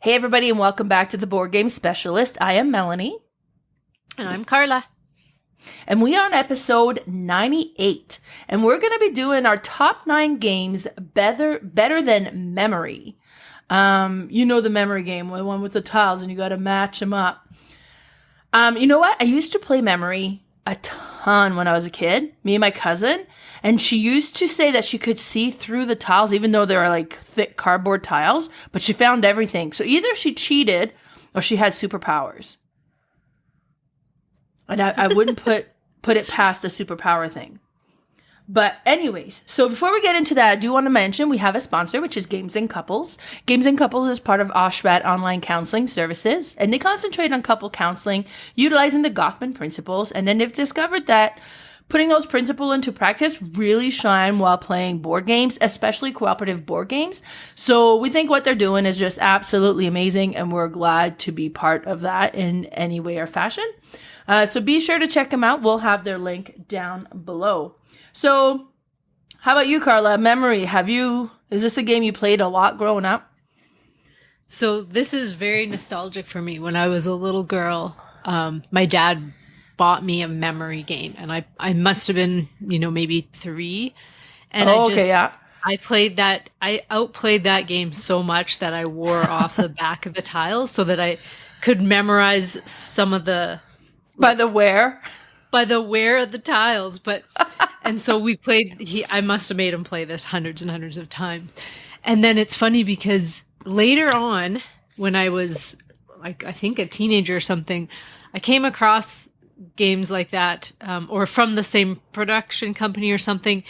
Hey everybody and welcome back to the Board Game Specialist. I am Melanie. And I'm Carla. And we are on episode 98. And we're going to be doing our top 9 games better than memory. You know the memory game, the one with the tiles and you got to match them up. You know what? I used to play memory a ton when I was a kid, me and my cousin. And she used to say that she could see through the tiles, even though they were like thick cardboard tiles, but she found everything. So either she cheated or she had superpowers. And I wouldn't put it past a superpower thing. But anyways, so before we get into that, I do want to mention we have a sponsor, which is Games and Couples. Games and Couples is part of SWAT online counseling services, and they concentrate on couple counseling, utilizing the Goffman principles, and then they've discovered that putting those principles into practice really shine while playing board games, especially cooperative board games. So we think what they're doing is just absolutely amazing, and we're glad to be part of that in any way or fashion. So be sure to check them out. We'll have their link down below. So how about you, Carla? Memory, is this a game you played a lot growing up? So this is very nostalgic for me. When I was a little girl, my dad bought me a memory game, and I must have been, maybe 3. And I played that. I outplayed that game so much that I wore off the back of the tiles so that I could memorize some of the by the wear of the tiles. And so we played. I must have made him play this hundreds and hundreds of times. And then it's funny because later on, when I was like, I think a teenager or something, I came across games like that, or from the same production company or something,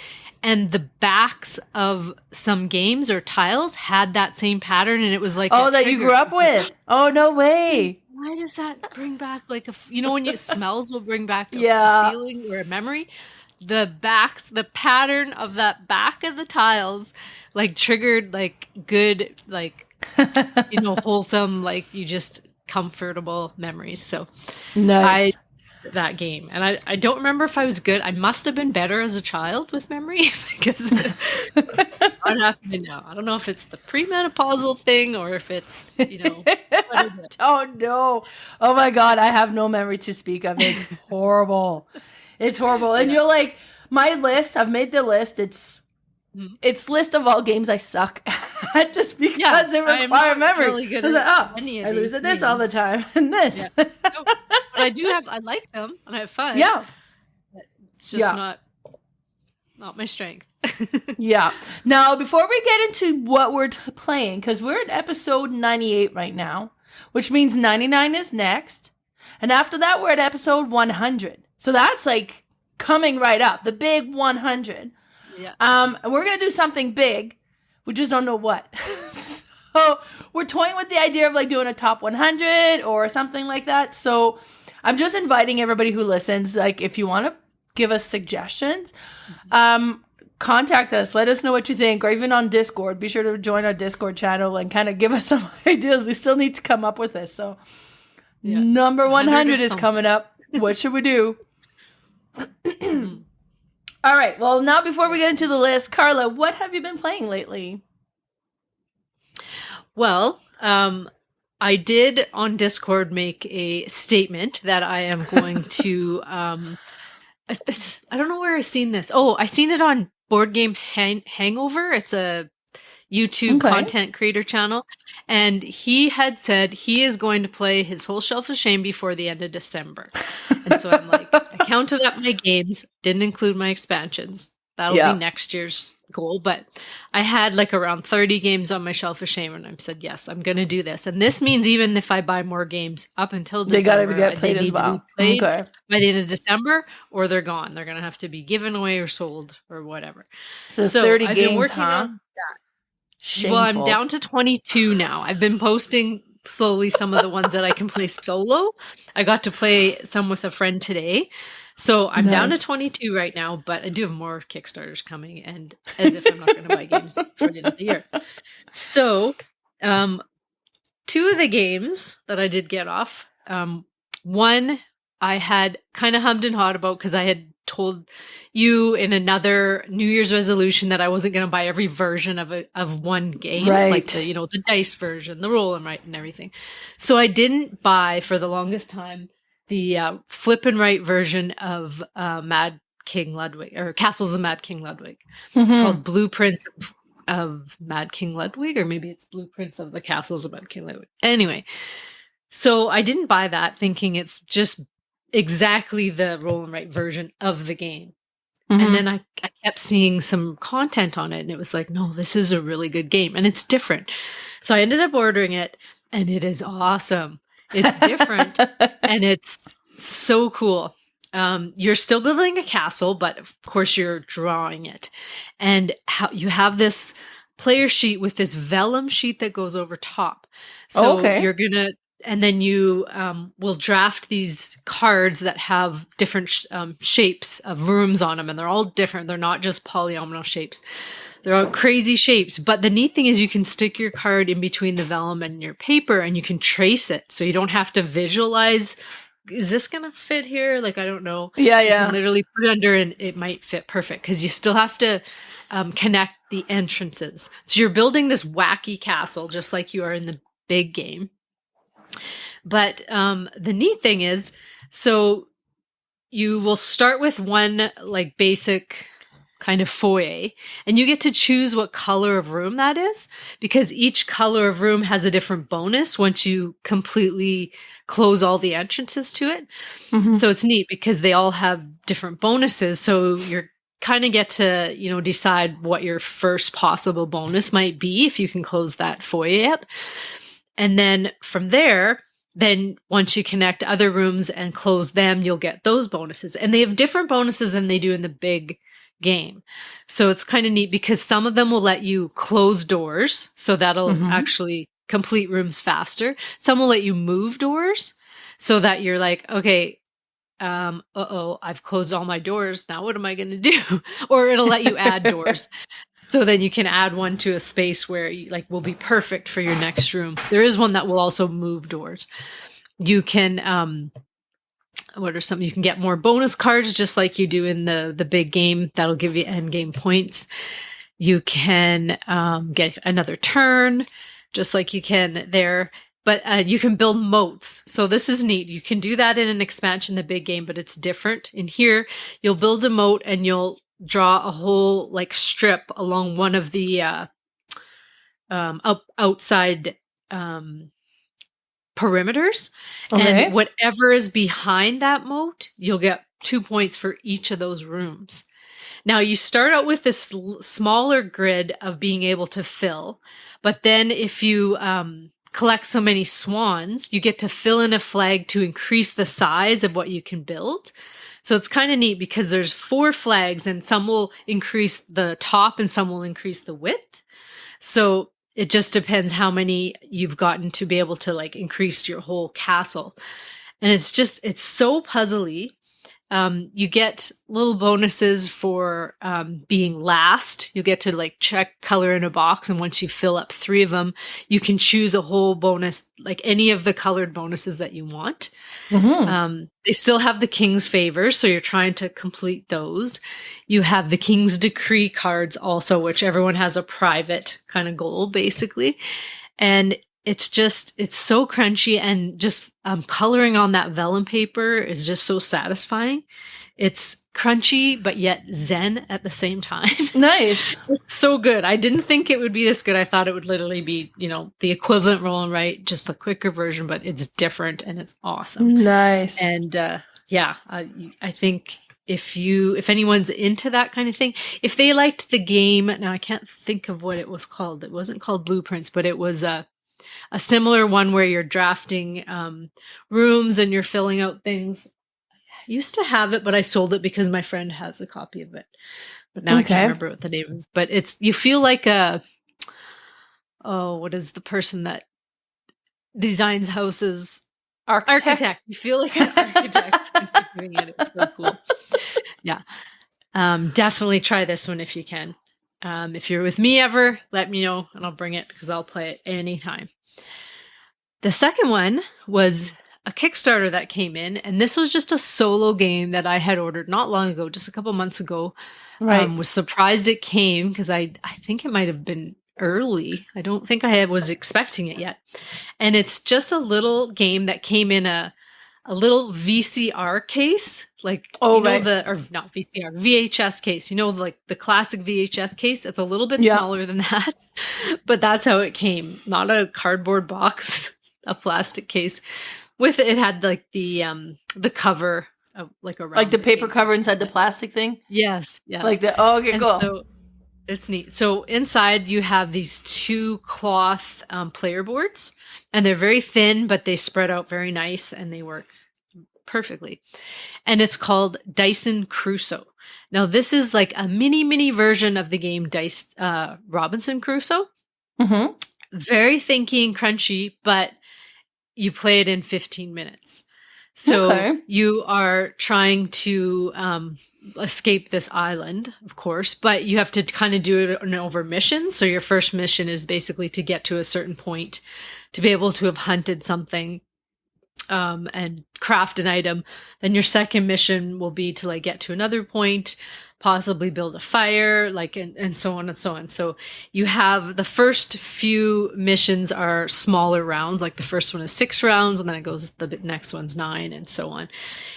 and the backs of some games or tiles had that same pattern, and it was like, that you grew up with. Oh, no way. Why does that bring back like when smells will bring back a feeling or a memory? The pattern of that back of the tiles like triggered like good, like wholesome, like you just comfortable memories. So nice. That game. And I don't remember if I was good. I must have been better as a child with memory because it's not happening now. I don't know if it's the premenopausal thing or if it's, Oh no. Oh my God. I have no memory to speak of. It's horrible. It's horrible. And you're like, my list, I've made the list. It's list of all games I suck at just because they require memory. Really good I lose at this all the time and this. Yeah. No, but I like them and I have fun. Yeah. It's just not my strength. Yeah. Now, before we get into what we're playing, because we're at episode 98 right now, which means 99 is next. And after that, we're at episode 100. So that's like coming right up, the big 100. Yeah. And we're going to do something big. We just don't know what. So we're toying with the idea of like doing a top 100 or something like that. So I'm just inviting everybody who listens, like if you want to give us suggestions, contact us. Let us know what you think, or even on Discord. Be sure to join our Discord channel and kind of give us some ideas. We still need to come up with this. So number 100 is coming up. What should we do? All right. Well, now before we get into the list, Carla, what have you been playing lately? Well, I did on Discord make a statement that I am going to, I don't know where I've seen this. Oh, I seen it on Boardgame Hangover. It's a YouTube content creator channel. And he had said he is going to play his whole Shelf of Shame before the end of December. And so I'm like, I counted up my games, didn't include my expansions. That'll be next year's goal. But I had like around 30 games on my Shelf of Shame. And I said, yes, I'm going to do this. And this means even if I buy more games up until December, they got to get played as well. By the end of December, or they're gone. They're going to have to be given away or sold or whatever. So 30 I've games, been working on that. Shameful. Well, I'm down to 22 now. I've been posting slowly some of the ones that I can play solo. I got to play some with a friend today. So I'm down to 22 right now, but I do have more Kickstarters coming, and as if I'm not going to buy games for the end of the year. So 2 of the games that I did get off, one I had kind of hummed and hawed about because I had told you in another New Year's resolution that I wasn't going to buy every version of one game, like the dice version, the roll and write and everything. So I didn't buy for the longest time the flip and write version of Mad King Ludwig, or Castles of Mad King Ludwig. Mm-hmm. It's called Blueprints of Mad King Ludwig, or maybe it's Blueprints of the Castles of Mad King Ludwig. Anyway, so I didn't buy that thinking it's just exactly the roll and write version of the game. Mm-hmm. And then I kept seeing some content on it, and it was like, no, this is a really good game, and it's different. So I ended up ordering it, and it is awesome. It's different, and it's so cool. You're still building a castle, but of course you're drawing it. And how you have this player sheet with this vellum sheet that goes over top. So you're going to, and then you will draft these cards that have different shapes of rooms on them. And they're all different. They're not just polyomino shapes. They're all crazy shapes. But the neat thing is you can stick your card in between the vellum and your paper, and you can trace it. So you don't have to visualize, is this going to fit here? Like, I don't know. Yeah. You can literally put it under and it might fit perfect, because you still have to connect the entrances. So you're building this wacky castle just like you are in the big game. But the neat thing is, so you will start with one like basic kind of foyer, and you get to choose what color of room that is, because each color of room has a different bonus once you completely close all the entrances to it. Mm-hmm. So it's neat because they all have different bonuses. So you're kind of get to, decide what your first possible bonus might be if you can close that foyer up. And then from there, then once you connect other rooms and close them, you'll get those bonuses. And they have different bonuses than they do in the big game. So it's kind of neat because some of them will let you close doors. So that'll actually complete rooms faster. Some will let you move doors so that you're like, okay, I've closed all my doors. Now what am I going to do? Or it'll let you add doors. So then you can add one to a space where you, like, will be perfect for your next room. There is one that will also move doors. You can, what are some? You can get more bonus cards just like you do in the big game. That'll give you end game points. You can get another turn just like you can there. But you can build moats. So this is neat. You can do that in an expansion, the big game, but it's different. In here, you'll build a moat and you'll draw a whole like strip along one of the outside perimeters. Okay. And whatever is behind that moat, you'll get 2 points for each of those rooms. Now you start out with this smaller grid of being able to fill, but then if you collect so many swans, you get to fill in a flag to increase the size of what you can build. So it's kind of neat because there's 4 flags and some will increase the top and some will increase the width. So it just depends how many you've gotten to be able to like increase your whole castle. And it's so puzzly. You get little bonuses for being last. You get to like check color in a box. And once you fill up 3 of them, you can choose a whole bonus, like any of the colored bonuses that you want. Mm-hmm. They still have the King's Favors. So you're trying to complete those. You have the King's Decree cards also, which everyone has a private kind of goal basically. And it's so crunchy, and just coloring on that vellum paper is just so satisfying. It's crunchy, but yet zen at the same time. Nice. It's so good. I didn't think it would be this good. I thought it would literally be, the equivalent roll and write, just a quicker version, but it's different and it's awesome. Nice. And I think if anyone's into that kind of thing, if they liked the game, now I can't think of what it was called. It wasn't called Blueprints, but it was a similar one where you're drafting rooms and you're filling out things. I used to have it, but I sold it because my friend has a copy of it. But now I can't remember what the name is. But you feel like what is the person that designs houses? Architect. You feel like an architect when you're doing it. It's so cool. Yeah. Definitely try this one if you can. If you're with me ever, let me know and I'll bring it because I'll play it anytime. The second one was a Kickstarter that came in, and this was just a solo game that I had ordered not long ago, just a couple months ago. Right. Was surprised it came because I think it might have been early. I don't think I was expecting it yet. And it's just a little game that came in a little VCR case, like right. or not VCR, VHS case. Like the classic VHS case. It's a little bit smaller than that, but that's how it came. Not a cardboard box, a plastic case. With it had like the cover of like around, like the paper case. cover inside the plastic thing. Yes. Like the okay, cool. So it's neat. So inside you have these 2 cloth player boards, and they're very thin, but they spread out very nice and they work perfectly. And it's called Diseon Crusoe. Now this is like a mini version of the game Robinson Crusoe. Mm-hmm. Very thinky and crunchy, but you play it in 15 minutes. So you are trying to escape this island, of course, but you have to kind of do it over missions. So your first mission is basically to get to a certain point to be able to have hunted something and craft an item. Then your second mission will be to like get to another point, possibly build a fire, like and so on and so on. So you have the first few missions are smaller rounds, like the first one is 6 rounds, and then it goes the next one's 9, and so on.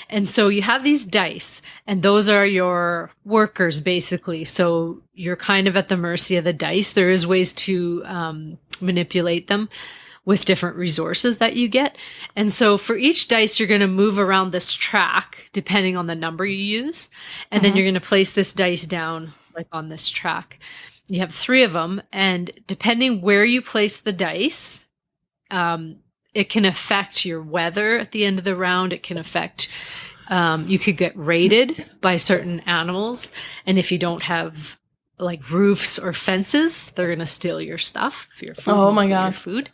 And so you have these dice, and those are your workers basically. So you're kind of at the mercy of the dice. There is ways to manipulate them with different resources that you get. And so for each dice, you're going to move around this track depending on the number you use. And then you're going to place this dice down like on this track. You have 3 of them. And depending where you place the dice, it can affect your weather at the end of the round. It can affect, you could get raided by certain animals. And if you don't have like roofs or fences, they're going to steal your stuff, your food. Oh my God. Your food.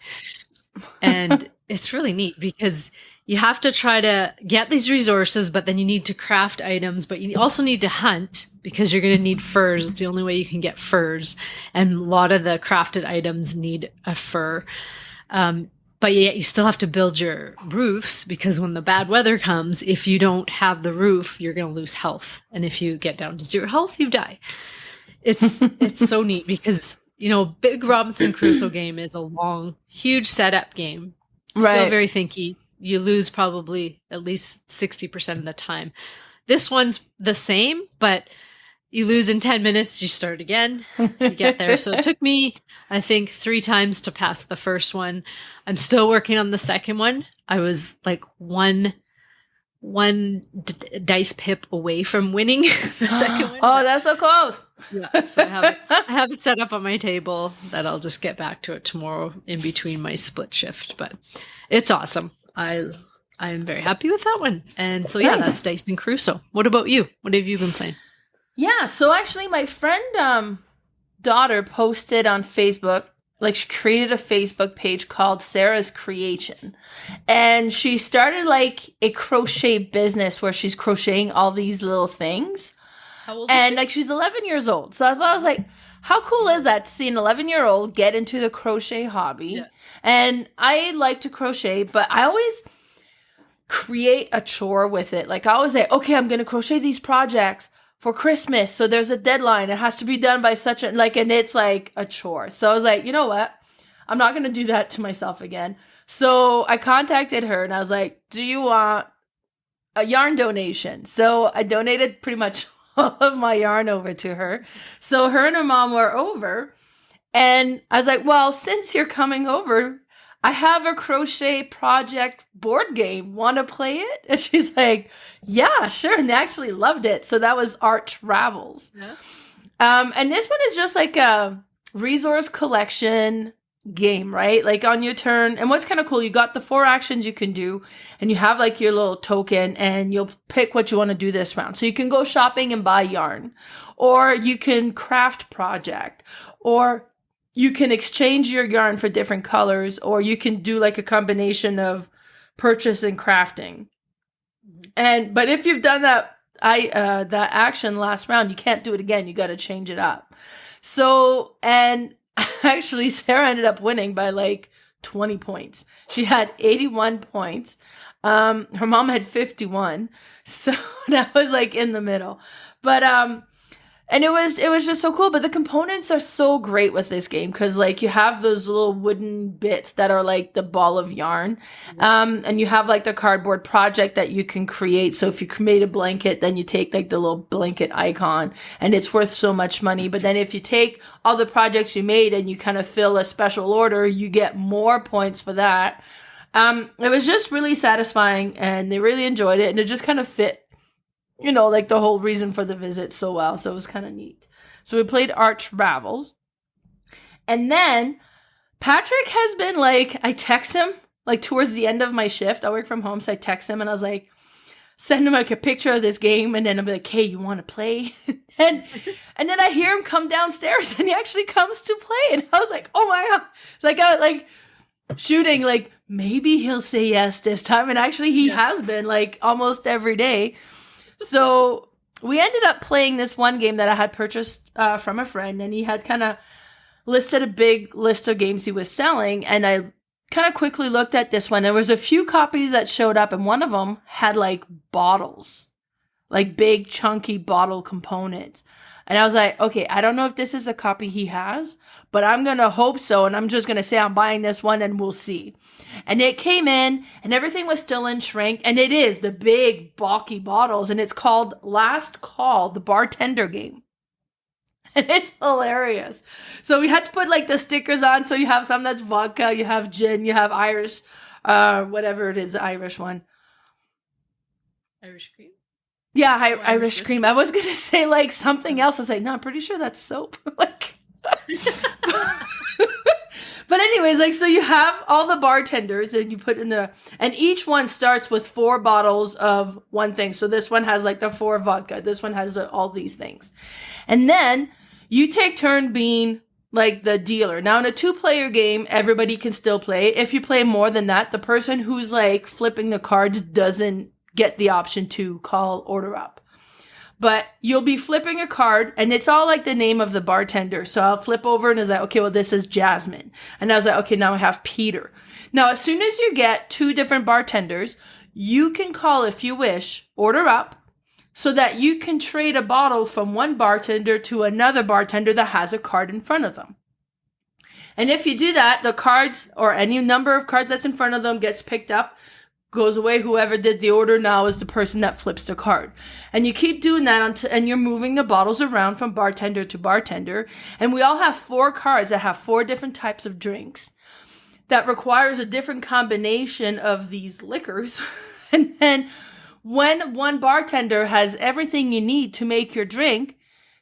And it's really neat because you have to try to get these resources, but then you need to craft items, but you also need to hunt because you're going to need furs. It's the only way you can get furs. And a lot of the crafted items need a fur. But yet you still have to build your roofs because when the bad weather comes, if you don't have the roof, you're going to lose health. And if you get down to 0 health, you die. It's so neat because big Robinson Crusoe game is a long, huge setup game. Still very thinky. You lose probably at least 60% of the time. This one's the same, but you lose in 10 minutes, you start again, you get there. So it took me, I think, 3 times to pass the first one. I'm still working on the second one. I was like one dice pip away from winning the second one. Oh, that's so close. Yeah, so I have it set up on my table that I'll just get back to it tomorrow in between my split shift. But it's awesome. I am very happy with that one. And so yeah, that's Diseon Crusoe. What about you? What have you been playing? Yeah, so actually my friend daughter posted on Facebook, like she created a Facebook page called Sarah's Creation. And she started like a crochet business where she's crocheting all these little things. How old and like she's 11 years old. So I thought I was like, how cool is that to see an 11-year-old get into the crochet hobby? Yeah. And I like to crochet, but I always create a chore with it. Like I always say, okay, I'm going to crochet these projects for Christmas. So there's a deadline. It has to be done by such a, like, and it's like a chore. So I was like, you know what? I'm not going to do that to myself again. So I contacted her and I was like, do you want a yarn donation? So I donated pretty much all of my yarn over to her. So her and her mom were over. And I was like, well, since you're coming over, I have a crochet project board game. Want to play it? And she's like, yeah, sure. And they actually loved it. So that was Ravels. Yeah. And this one is just like a resource collection game, right? Like on your turn. And what's kind of cool, you got the 4 actions you can do, and you have like your little token, and you'll pick what you want to do this round. So you can go shopping and buy yarn, or you can craft project, or you can exchange your yarn for different colors, or you can do like a combination of purchase and crafting. But if you've done that action last round, you can't do it again. You got to change it up. So, and actually Sarah ended up winning by like 20 points. She had 81 points. Her mom had 51. So that was like in the middle. But and it was just so cool. But the components are so great with this game because like you have those little wooden bits that are like the ball of yarn. And you have like the cardboard project that you can create. So if you made a blanket, then you take like the little blanket icon and it's worth so much money. But then if you take all the projects you made and you kind of fill a special order, you get more points for that. It was just really satisfying and they really enjoyed it and it just kind of fit, you know, like the whole reason for the visit so well. So it was kind of neat. So we played Arch Ravels. And then Patrick has been like, I text him like towards the end of my shift. I work from home. So I text him and I was like, send him like a picture of this game. And then I'll be like, hey, you want to play? and then I hear him come downstairs and he actually comes to play. And I was like, oh my God. It's like, I like shooting, like maybe he'll say yes this time. And actually he has been like almost every day. So we ended up playing this one game that I had purchased from a friend, and he had kind of listed a big list of games he was selling, and I kind of quickly looked at this one. There was a few copies that showed up, and one of them had like bottles, like big chunky bottle components. And I was like, okay, I don't know if this is a copy he has, but I'm going to hope so. And I'm just going to say I'm buying this one and we'll see. And it came in and everything was still in shrink. And it is the big bulky bottles. And it's called Last Call, the Bartender game. And it's hilarious. So we had to put like the stickers on. So you have some that's vodka, you have gin, you have Irish, whatever it is, the Irish one. Irish cream? Yeah, Irish cream. I was going to say like something else. I was like, no, I'm pretty sure that's soap. Like, but anyways, like, so you have all the bartenders and you put in and each one starts with 4 bottles of one thing. So this one has like the 4 vodka. This one has all these things. And then you take turn being like the dealer. Now in a 2-player game, everybody can still play. If you play more than that, the person who's like flipping the cards doesn't get the option to call order up. But you'll be flipping a card and it's all like the name of the bartender. So I'll flip over and it's like, okay, well, this is Jasmine. And I was like, okay, now I have Peter. Now, as soon as you get 2 different bartenders, you can call, if you wish, order up so that you can trade a bottle from one bartender to another bartender that has a card in front of them. And if you do that, the cards or any number of cards that's in front of them gets picked up, goes away. Whoever did the order now is the person that flips the card. And you keep doing that and you're moving the bottles around from bartender to bartender. And we all have 4 cards that have 4 different types of drinks that requires a different combination of these liquors. And then when one bartender has everything you need to make your drink,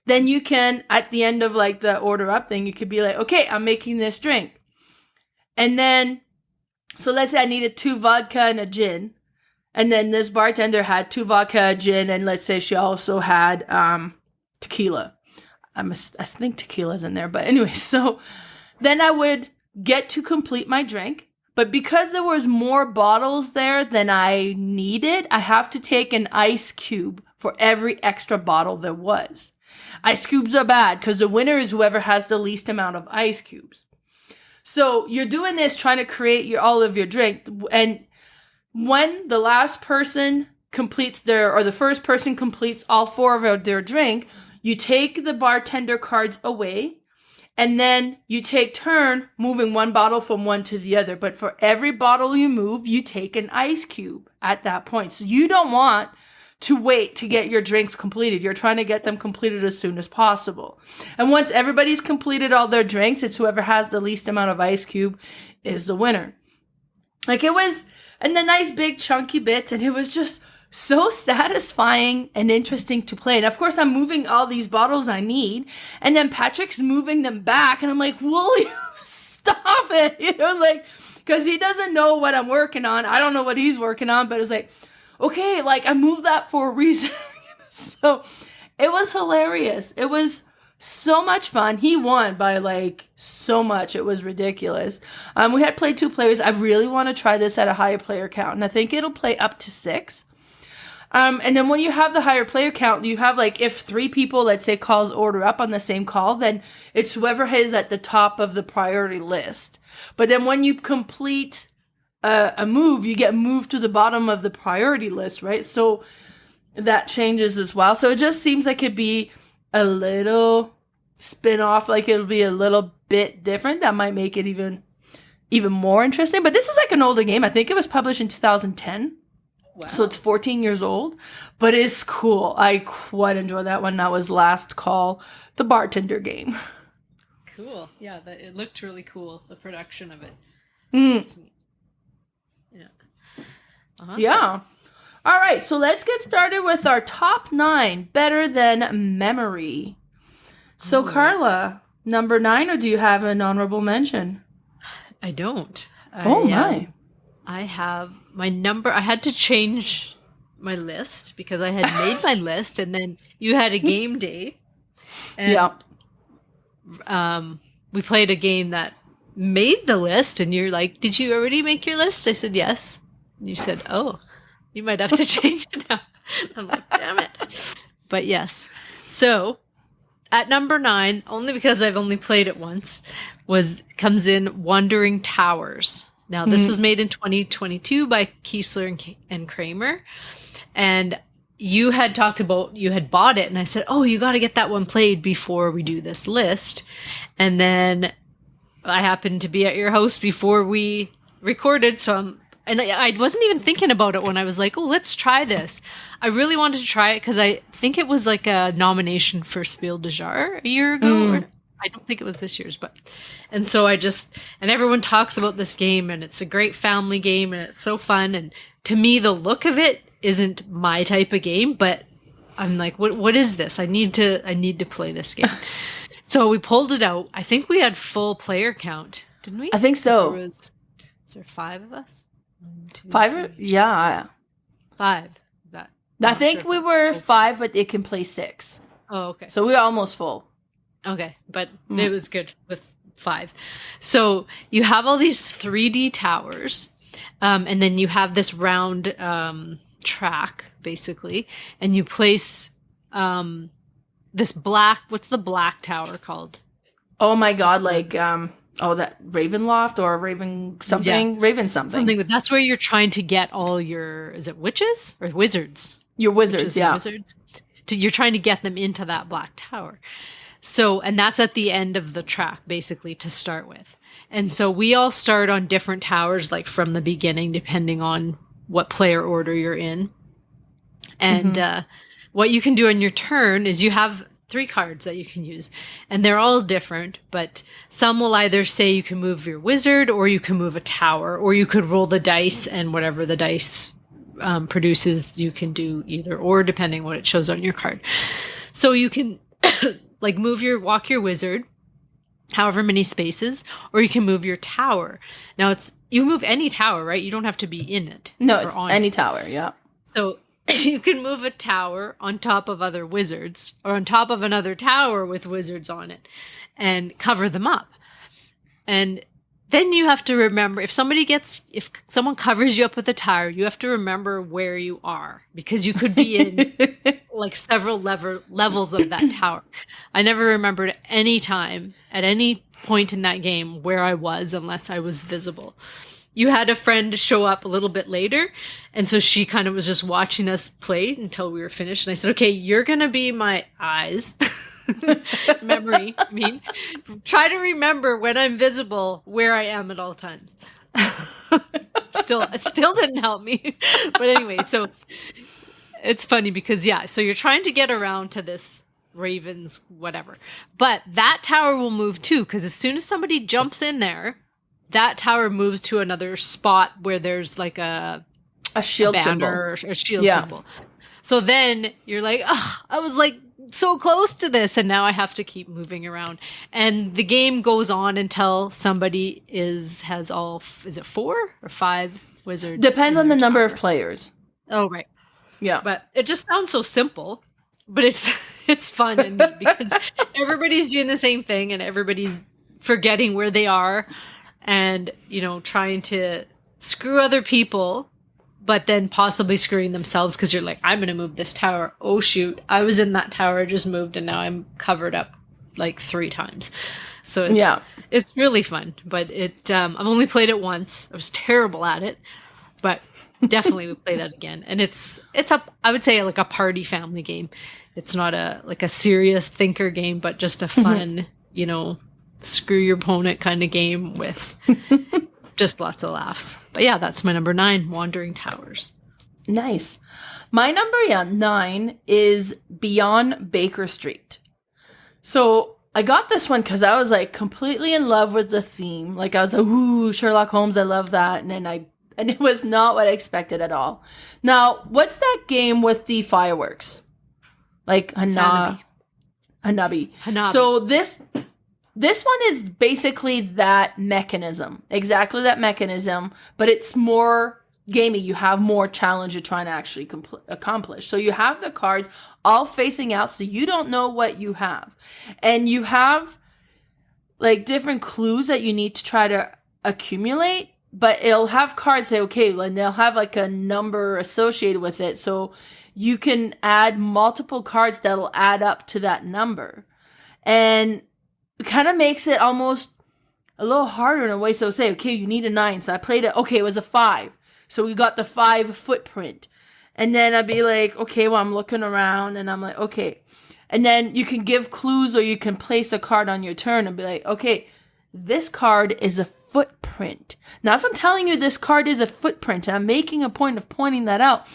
then you can, at the end of like the order up thing, you could be like, okay, I'm making this drink. And then so let's say I needed 2 vodka and a gin. And then this bartender had 2 vodka, a gin, and let's say she also had tequila. I think tequila's in there. But anyway, so then I would get to complete my drink. But because there was more bottles there than I needed, I have to take an ice cube for every extra bottle there was. Ice cubes are bad because the winner is whoever has the least amount of ice cubes. So you're doing this trying to create all of your drink. And when the last person completes the first person completes all 4 of their drink, you take the bartender cards away and then you take turn moving one bottle from one to the other. But for every bottle you move, you take an ice cube at that point. So you don't want to wait to get your drinks completed. You're trying to get them completed as soon as possible. And once everybody's completed all their drinks, it's whoever has the least amount of ice cube is the winner. Like it was, and the nice big chunky bits, and it was just so satisfying and interesting to play. And of course, I'm moving all these bottles I need, and then Patrick's moving them back, and I'm like, will you stop it? It was like, because he doesn't know what I'm working on. I don't know what he's working on, but it's like, okay, like I moved that for a reason. So it was hilarious. It was so much fun. He won by like so much. It was ridiculous. We had played 2 players. I really want to try this at a higher player count. And I think it'll play up to 6. And then when you have the higher player count, you have like if 3 people, let's say, calls order up on the same call, then it's whoever is at the top of the priority list. But then when you complete a move, you get moved to the bottom of the priority list, right? So that changes as well. So it just seems like it'd be a little spin-off, like it'll be a little bit different. That might make it even more interesting. But this is like an older game. I think it was published in 2010. Wow. So it's 14 years old, but it's cool. I quite enjoy that one. That was Last Call, the Bartender game. Cool. Yeah, it looked really cool, the production of it. Yeah. Awesome. Yeah. All right, so let's get started with our top 9 better than memory. So, Carla, number 9, or do you have an honorable mention? I don't. My. I have my number. I had to change my list because I had made my list, and then you had a game day. And, we played a game that made the list, and you're like, "Did you already make your list?" I said, "Yes." And you said, "Oh, you might have to change it now." I'm like, "Damn it!" But yes. So at number 9, only because I've only played it once, comes in Wandering Towers. Now, this was made in 2022 by Kiesler and Kramer. And you had talked about, you had bought it. And I said, oh, you got to get that one played before we do this list. And then I happened to be at your house before we recorded. So I wasn't even thinking about it when I was like, oh, let's try this. I really wanted to try it because I think it was like a nomination for Spiel des Jahres a year ago. Or I don't think it was this year's, and so and everyone talks about this game, and it's a great family game, and it's so fun. And to me, the look of it isn't my type of game, but I'm like, what is this? I need to play this game. So we pulled it out. I think we had full player count, didn't we? I think so. Is there 5 of us? 1, 2, 5? 3. Yeah. 5. I think we were 5, but it can play 6. Oh, okay. So we were almost full. Okay, but it was good with 5. So you have all these 3D towers, and then you have this round track, basically, and you place this black, what's the black tower called? Oh my god, like, that Ravenloft or Raven something? Yeah. Raven something. But that's where you're trying to get all your, is it witches or wizards? Your wizards, yeah. Wizards. You're trying to get them into that black tower. So, and that's at the end of the track, basically, to start with. And so we all start on different towers, like from the beginning, depending on what player order you're in. And what you can do on your turn is you have 3 cards that you can use. And they're all different, but some will either say you can move your wizard, or you can move a tower, or you could roll the dice, and whatever the dice produces, you can do either or, depending what it shows on your card. So you can like walk your wizard however many spaces, or you can move your tower. Now you move any tower, right? You don't have to be in it. No, it's any tower, yeah. So you can move a tower on top of other wizards, or on top of another tower with wizards on it, and cover them up. And then you have to remember, if someone covers you up with a tower, you have to remember where you are, because you could be in like several levels of that tower. I never remembered at any time, at any point in that game, where I was, unless I was visible. You had a friend show up a little bit later, and so she kind of was just watching us play until we were finished. And I said, okay, you're going to be my eyes. Memory. I mean, try to remember when I'm visible where I am at all times. It still didn't help me. But anyway, so it's funny because, so you're trying to get around to this Ravens, whatever. But that tower will move too, because as soon as somebody jumps in there, that tower moves to another spot where there's like a shield symbol. Or a shield symbol. So then you're like, I was like so close to this, and now I have to keep moving around. And the game goes on until somebody has all, is it 4 or 5 wizards? Depends on the number of players. Oh, right. Yeah. But it just sounds so simple, but it's fun and neat because everybody's doing the same thing, and everybody's forgetting where they are, and, trying to screw other people but then possibly screwing themselves because you're like, I'm going to move this tower. Oh, shoot. I was in that tower, just moved, and now I'm covered up like 3 times. So it's really fun, but I've only played it once. I was terrible at it, but definitely would play that again. And I would say like a party family game. It's not a serious thinker game, but just a fun, screw your opponent kind of game with just lots of laughs. But yeah, that's my number 9, Wandering Towers. Nice. My number 9 is Beyond Baker Street. So I got this one because I was like completely in love with the theme. Like I was like, ooh, Sherlock Holmes, I love that. And it was not what I expected at all. Now, what's that game with the fireworks? Like Hanabi. So this one is basically that mechanism. Exactly that mechanism, but it's more gamey. You have more challenge you're trying to actually accomplish. So you have the cards all facing out, so you don't know what you have. And you have like different clues that you need to try to accumulate, but it'll have cards say, okay, and they'll have like a number associated with it. So you can add multiple cards that'll add up to that number. And it kind of makes it almost a little harder in a way. So say, okay, you need a 9. So I played it. Okay, it was a 5. So we got the 5 footprint. And then I'd be like, okay, well, I'm looking around and I'm like, okay. And then you can give clues or you can place a card on your turn and be like, okay, this card is a footprint. Now, if I'm telling you this card is a footprint and I'm making a point of pointing that out,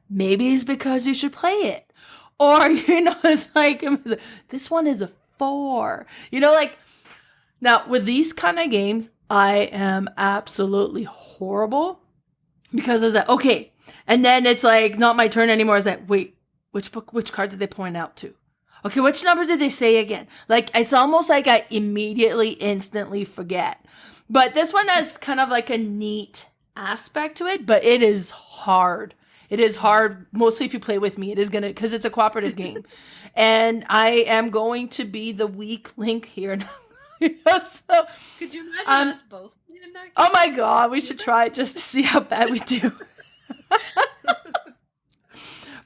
maybe it's because you should play it. Or, it's like, this one is a 4. Now, with these kind of games, I am absolutely horrible. Because it's like, okay. And then it's like, not my turn anymore. It's like, wait, which card did they point out to? Okay, which number did they say again? Like, it's almost like I instantly forget. But this one has kind of like a neat aspect to it, but it is hard. It is hard, mostly if you play with me. It is because it's a cooperative game. And I am going to be the weak link here. So, could you imagine us both in that game? Oh my God, we should try it just to see how bad we do.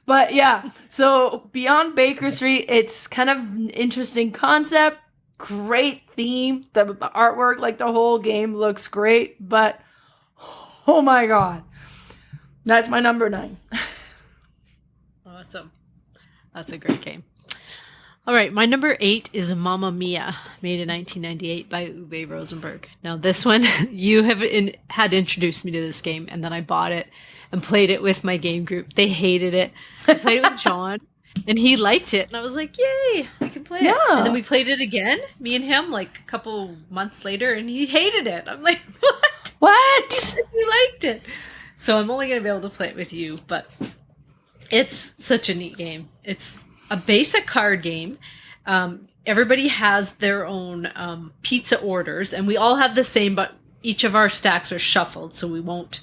But yeah, so Beyond Baker Street, it's kind of an interesting concept, great theme. The artwork, like the whole game looks great, but oh my God. That's my number 9. Awesome. That's a great game. All right, my number 8 is Mamma Mia, made in 1998 by Uwe Rosenberg. Now, this one, you had introduced me to this game, and then I bought it and played it with my game group. They hated it. I played it with John, and he liked it. And I was like, yay, we can play it. And then we played it again, me and him, like a couple months later, and he hated it. I'm like, what? What? He liked it. So I'm only going to be able to play it with you, but it's such a neat game. It's a basic card game. Everybody has their own pizza orders, and we all have the same, but each of our stacks are shuffled, so we won't,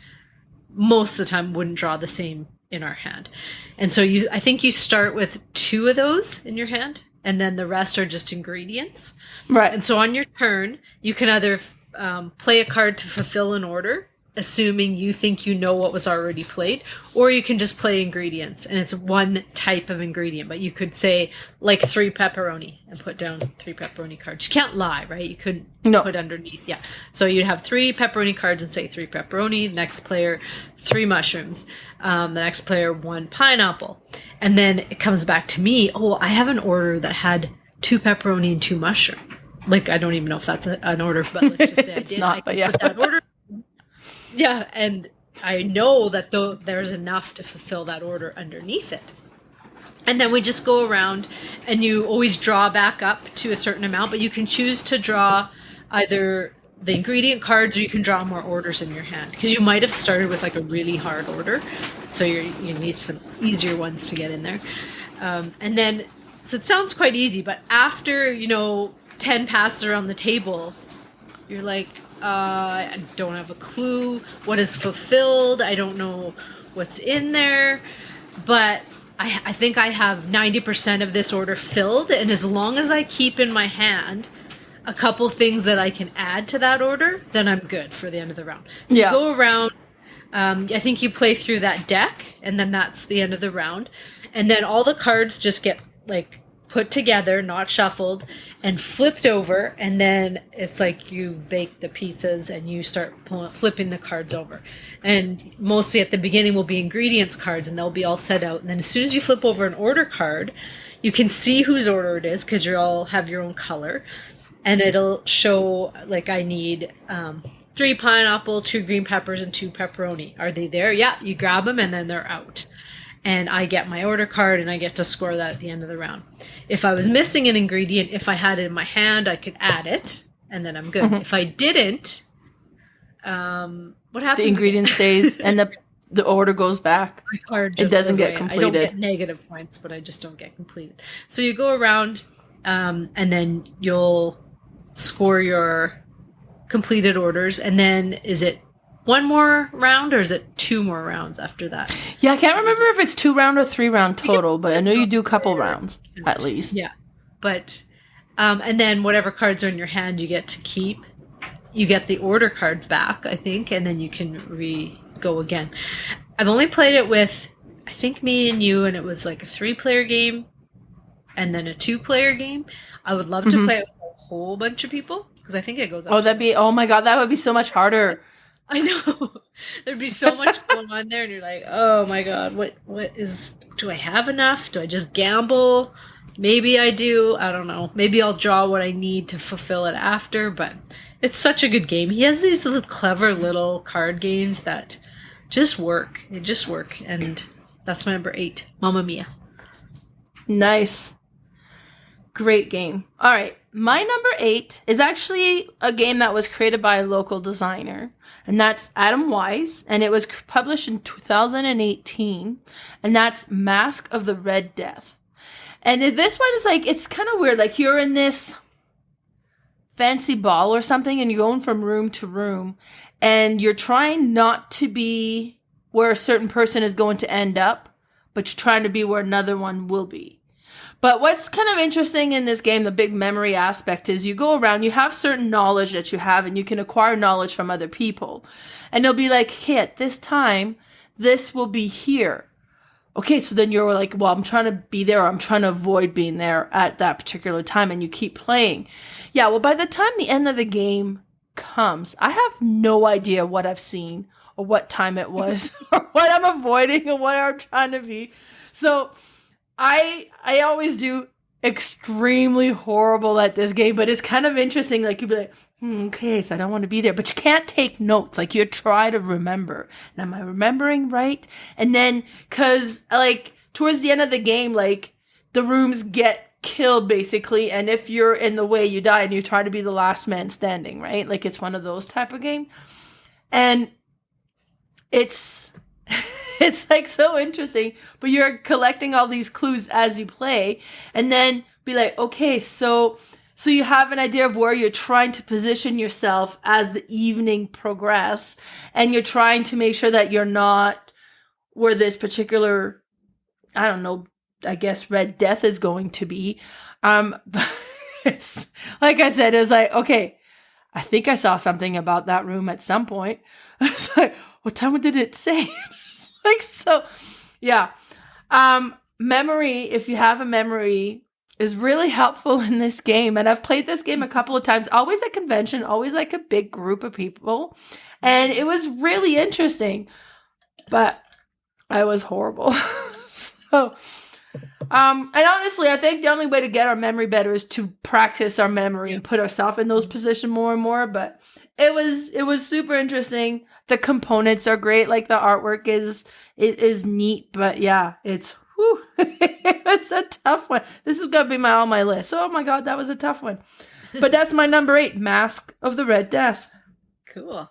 most of the time, wouldn't draw the same in our hand. And so I think you start with 2 of those in your hand, and then the rest are just ingredients. Right. And so on your turn, you can either play a card to fulfill an order, assuming you think you know what was already played, or you can just play ingredients, and it's one type of ingredient. But you could say like 3 pepperoni and put down 3 pepperoni cards. You can't lie, right? You couldn't put underneath. Yeah. So you'd have 3 pepperoni cards and say 3 pepperoni. Next player, 3 mushrooms. The next player, 1 pineapple. And then it comes back to me. Oh, I have an order that had 2 pepperoni and 2 mushroom. Like, I don't even know if that's an order, but let's just say it's I did. Not, I but can yeah. put that order. Yeah, and I know that there's enough to fulfill that order underneath it. And then we just go around, and you always draw back up to a certain amount, but you can choose to draw either the ingredient cards or you can draw more orders in your hand. Because you might have started with like a really hard order, so you need some easier ones to get in there. And then, so it sounds quite easy, but after, 10 passes around the table, you're like, I don't have a clue what is fulfilled. I don't know what's in there, but I think I have 90% of this order filled. And as long as I keep in my hand a couple things that I can add to that order, then I'm good for the end of the round. So you go around I think you play through that deck, and then that's the end of the round. And then all the cards just get like put together, not shuffled, and flipped over. And then it's like you bake the pizzas and you start flipping the cards over. And mostly at the beginning will be ingredients cards, and they'll be all set out. And then as soon as you flip over an order card, you can see whose order it is because you all have your own color. And it'll show, like, I need 3 pineapple, 2 green peppers, and 2 pepperoni. Are they there? Yeah, you grab them, and then they're out. And I get my order card, and I get to score that at the end of the round. If I was missing an ingredient, if I had it in my hand, I could add it, and then I'm good. Mm-hmm. If I didn't, what happens? The ingredient stays, and the order goes back. My card just doesn't get completed. I don't get negative points, but I just don't get completed. So you go around, and then you'll score your completed orders, and then is it 1 more round or is it 2 more rounds after that? Yeah, I can't remember if it's 2 round or 3 round total, but I know you do a couple rounds at least. Yeah, but and then whatever cards are in your hand you get to keep. You get the order cards back, I think, and then you can go again. I've only played it with, I think, me and you, and it was like a 3-player game and then a 2-player game. I would love to play it with a whole bunch of people because I think it goes up. Oh my god, that would be so much harder. I know. There'd be so much going on there, and you're like, oh my god, do I have enough? Do I just gamble? Maybe I do. I don't know. Maybe I'll draw what I need to fulfill it after, but it's such a good game. He has these little clever little card games that just work. They just work, and that's my number 8, Mamma Mia. Nice. Great game. All right. My number 8 is actually a game that was created by a local designer, and that's Adam Wise, and it was published in 2018, and that's Mask of the Red Death. And this one is like, it's kind of weird. Like, you're in this fancy ball or something, and you're going from room to room, and you're trying not to be where a certain person is going to end up, but you're trying to be where another one will be. But what's kind of interesting in this game, the big memory aspect, is you go around, you have certain knowledge that you have, and you can acquire knowledge from other people. And they'll be like, hey, at this time, this will be here. Okay, so then you're like, well, I'm trying to be there, or I'm trying to avoid being there at that particular time, and you keep playing. Yeah, well, by the time the end of the game comes, I have no idea what I've seen, or what time it was, or what I'm avoiding, or what I'm trying to be. So I always do extremely horrible at this game, but it's kind of interesting. Like, you'd be like, okay, so I don't want to be there. But you can't take notes. Like, you try to remember. And am I remembering right? And then, because, like, towards the end of the game, like, the rooms get killed, basically. And if you're in the way, you die. And you try to be the last man standing, right? Like, it's one of those type of game. And it's like so interesting, but you're collecting all these clues as you play, and then be like, okay, so you have an idea of where you're trying to position yourself as the evening progress, and you're trying to make sure that you're not where this particular, I don't know, I guess Red Death is going to be. But it's like I said, it was like, okay, I think I saw something about that room at some point. It's like, what time did it say? Like, so, yeah. Memory, if you have a memory, is really helpful in this game. And I've played this game a couple of times, always at convention, always like a big group of people. And it was really interesting. But I was horrible. So, and honestly, I think the only way to get our memory better is to practice our memory and put ourselves in those positions more and more. But it was super interesting. The components are great. Like, the artwork is neat, but yeah, it's it's a tough one. This is gonna be on my list. Oh my god, that was a tough one. But that's my number 8, Mask of the Red Death. Cool.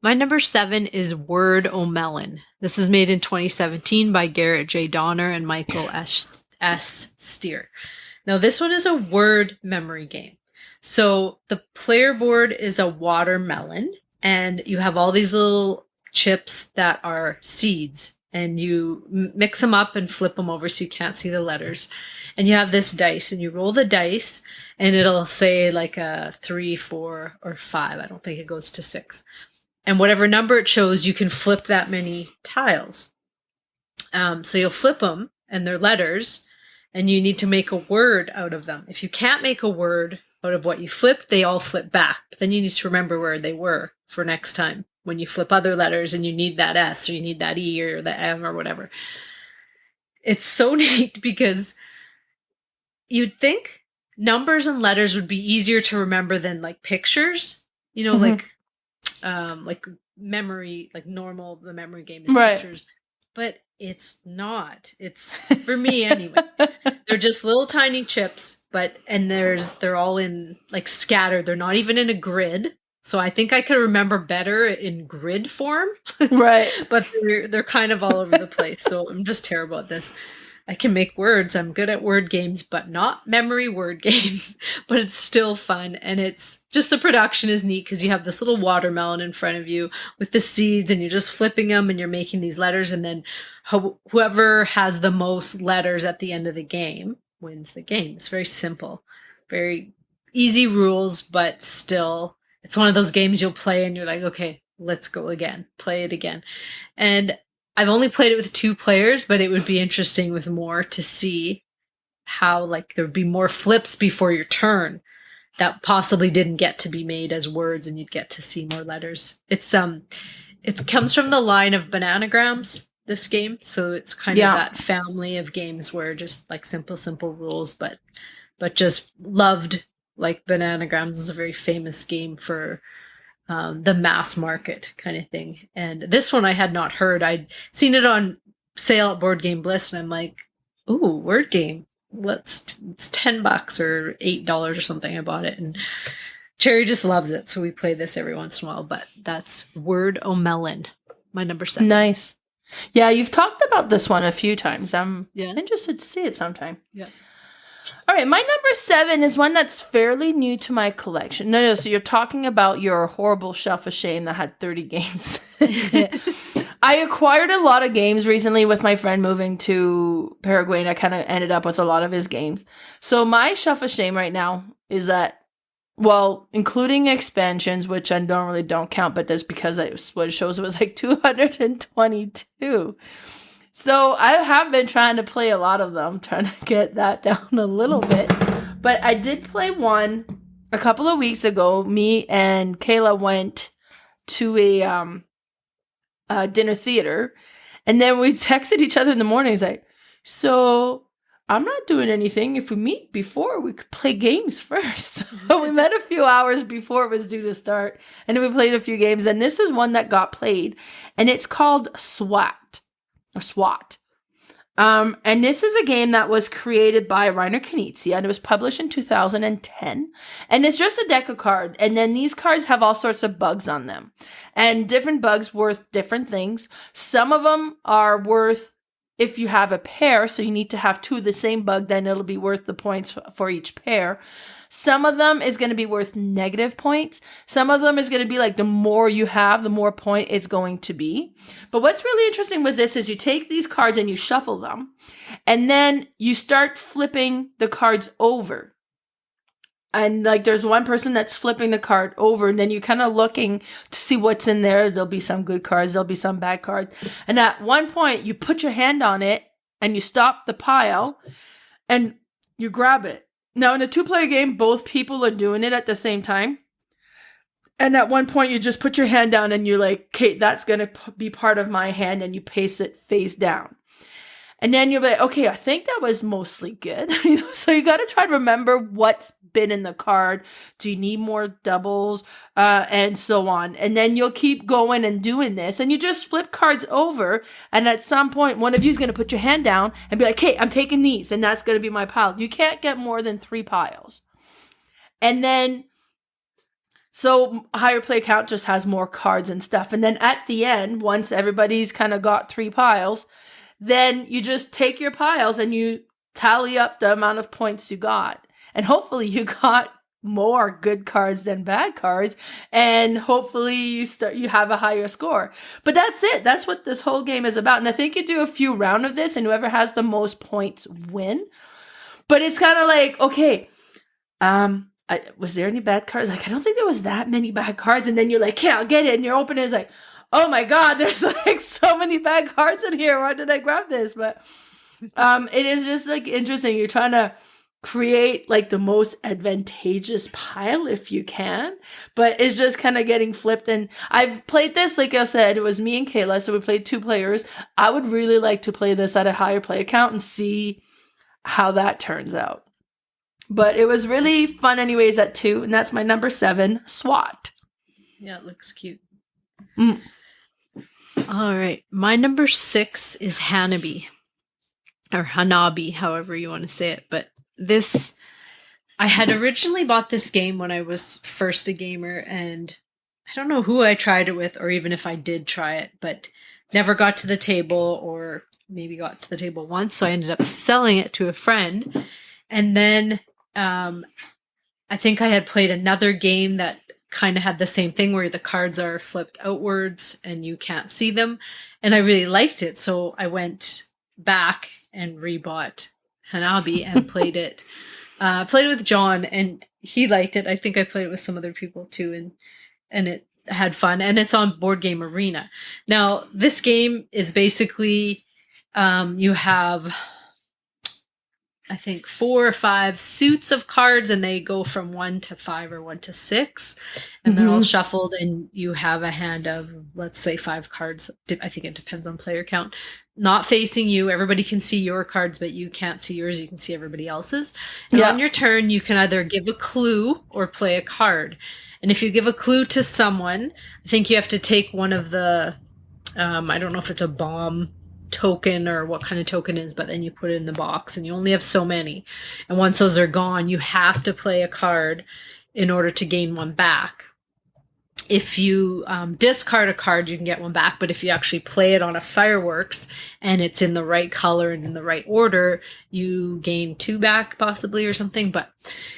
My number 7 is Word O' Melon. This is made in 2017 by Garrett J. Donner and Michael S. Steer. Now, this one is a word memory game. So the player board is a watermelon, and you have all these little chips that are seeds, and you mix them up and flip them over so you can't see the letters. And you have this dice, and you roll the dice, and it'll say like a 3, 4, or 5. I don't think it goes to 6. And whatever number it shows, you can flip that many tiles. So you'll flip them, and they're letters, and you need to make a word out of them. If you can't make a word out of what you flipped, they all flip back. But then you need to remember where they were for next time when you flip other letters and you need that S or you need that E or the M or whatever. It's so neat because you'd think numbers and letters would be easier to remember than like pictures, like memory, like normal, the memory game is pictures, but it's not. It's for me anyway. They're just little tiny chips, and they're all in like scattered. They're not even in a grid. So I think I could remember better in grid form. Right. But they're kind of all over the place. So I'm just terrible at this. I can make words. I'm good at word games, but not memory word games. But it's still fun. And it's just the production is neat because you have this little watermelon in front of you with the seeds and you're just flipping them and you're making these letters. And then whoever has the most letters at the end of the game wins the game. It's very simple, very easy rules, but still it's one of those games you'll play and you're like, okay, let's go again, play it again. And I've only played it with 2 players, but it would be interesting with more to see how like there would be more flips before your turn that possibly didn't get to be made as words and you'd get to see more letters. It comes from the line of bananagrams, this game. So it's kind of that family of games where just like simple rules, but just loved. Like Bananagrams is a very famous game for the mass market kind of thing. And this one I had not heard. I'd seen it on sale at Board Game Bliss, and I'm like, ooh, word game. It's $10 or $8 or something. I bought it, and Cherry just loves it. So we play this every once in a while. But that's Word O Melon, my number 7. Nice. Yeah, you've talked about this one a few times. I'm interested to see it sometime. Yeah. All right, my number 7 is one that's fairly new to my collection. No, so you're talking about your horrible shelf of shame that had 30 games. I acquired a lot of games recently with my friend moving to Paraguay, and I kind of ended up with a lot of his games. So my shelf of shame right now is at, well, including expansions, which I normally don't count, but that's because what it shows was like 222. So I have been trying to play a lot of them, trying to get that down a little bit. But I did play one a couple of weeks ago. Me and Kayla went to a dinner theater. And then we texted each other in the morning. It's like, so I'm not doing anything. If we meet before, we could play games first. So we met a few hours before it was due to start. And then we played a few games. And this is one that got played. And it's called SWAT. Or SWAT. And this is a game that was created by Reiner Knizia, and it was published in 2010. And it's just a deck of cards. And then these cards have all sorts of bugs on them. And different bugs worth different things. Some of them are worth, if you have a pair, so you need to have 2 of the same bug, then it'll be worth the points for each pair. Some of them is going to be worth negative points. Some of them is going to be like the more you have, the more point it's going to be. But what's really interesting with this is you take these cards and you shuffle them, and then you start flipping the cards over. And like there's one person that's flipping the card over, and then you're kind of looking to see what's in there. There'll be some good cards, there'll be some bad cards. And at one point, you put your hand on it and you stop the pile and you grab it. Now, in a 2-player game, both people are doing it at the same time. And at one point, you just put your hand down and you're like, okay, that's going to be part of my hand. And you pace it face down. And then you're like, okay, I think that was mostly good. So you got to try to remember what's been in the card. Do you need more doubles? And so on. And then you'll keep going and doing this. And you just flip cards over. And at some point, one of you is going to put your hand down and be like, hey, I'm taking these. And that's going to be my pile. You can't get more than 3 piles. And then, so higher play count just has more cards and stuff. And then at the end, once everybody's kind of got 3 piles, then you just take your piles and you tally up the amount of points you got. And hopefully you got more good cards than bad cards. And hopefully you have a higher score. But that's it. That's what this whole game is about. And I think you do a few rounds of this and whoever has the most points win. But it's kind of like, okay, was there any bad cards? Like, I don't think there was that many bad cards. And then you're like, yeah, I'll get it. And you're opening it, it's like, oh my God, there's like so many bad cards in here. Why did I grab this? But it is just like interesting. You're trying to create like the most advantageous pile if you can, but it's just kind of getting flipped. And I've played this, like I said, it was me and Kayla, so we played 2 players. I would really like to play this at a higher play count and see how that turns out. But it was really fun anyways at 2, and that's my number 7, SWAT. Yeah, it looks cute. All right. My number 6 is Hanabi. Or Hanabi, however you want to say it. But this, I had originally bought this game when I was first a gamer, and I don't know who I tried it with, or even if I did try it, but never got to the table, or maybe got to the table once, so I ended up selling it to a friend. And then I think I had played another game that kind of had the same thing where the cards are flipped outwards and you can't see them. And I really liked it. So I went back and rebought Hanabi and played it. Played it with John, and he liked it. I think I played it with some other people too, and it had fun. And it's on Board Game Arena. Now, this game is basically you have, I think, 4 or 5 suits of cards, and they go from 1 to 5 or 1 to 6, and they're all shuffled, and you have a hand of, let's say, 5 cards. I think it depends on player count. Not facing you. Everybody can see your cards, but you can't see yours. You can see everybody else's. And on your turn, you can either give a clue or play a card. And if you give a clue to someone, I think you have to take one of the, I don't know if it's a bomb token or what kind of token it is, but then you put it in the box, and you only have so many. And once those are gone, you have to play a card in order to gain one back. If you discard a card, you can get one back, but if you actually play it on a fireworks and it's in the right color and in the right order, you gain 2 back possibly or something. But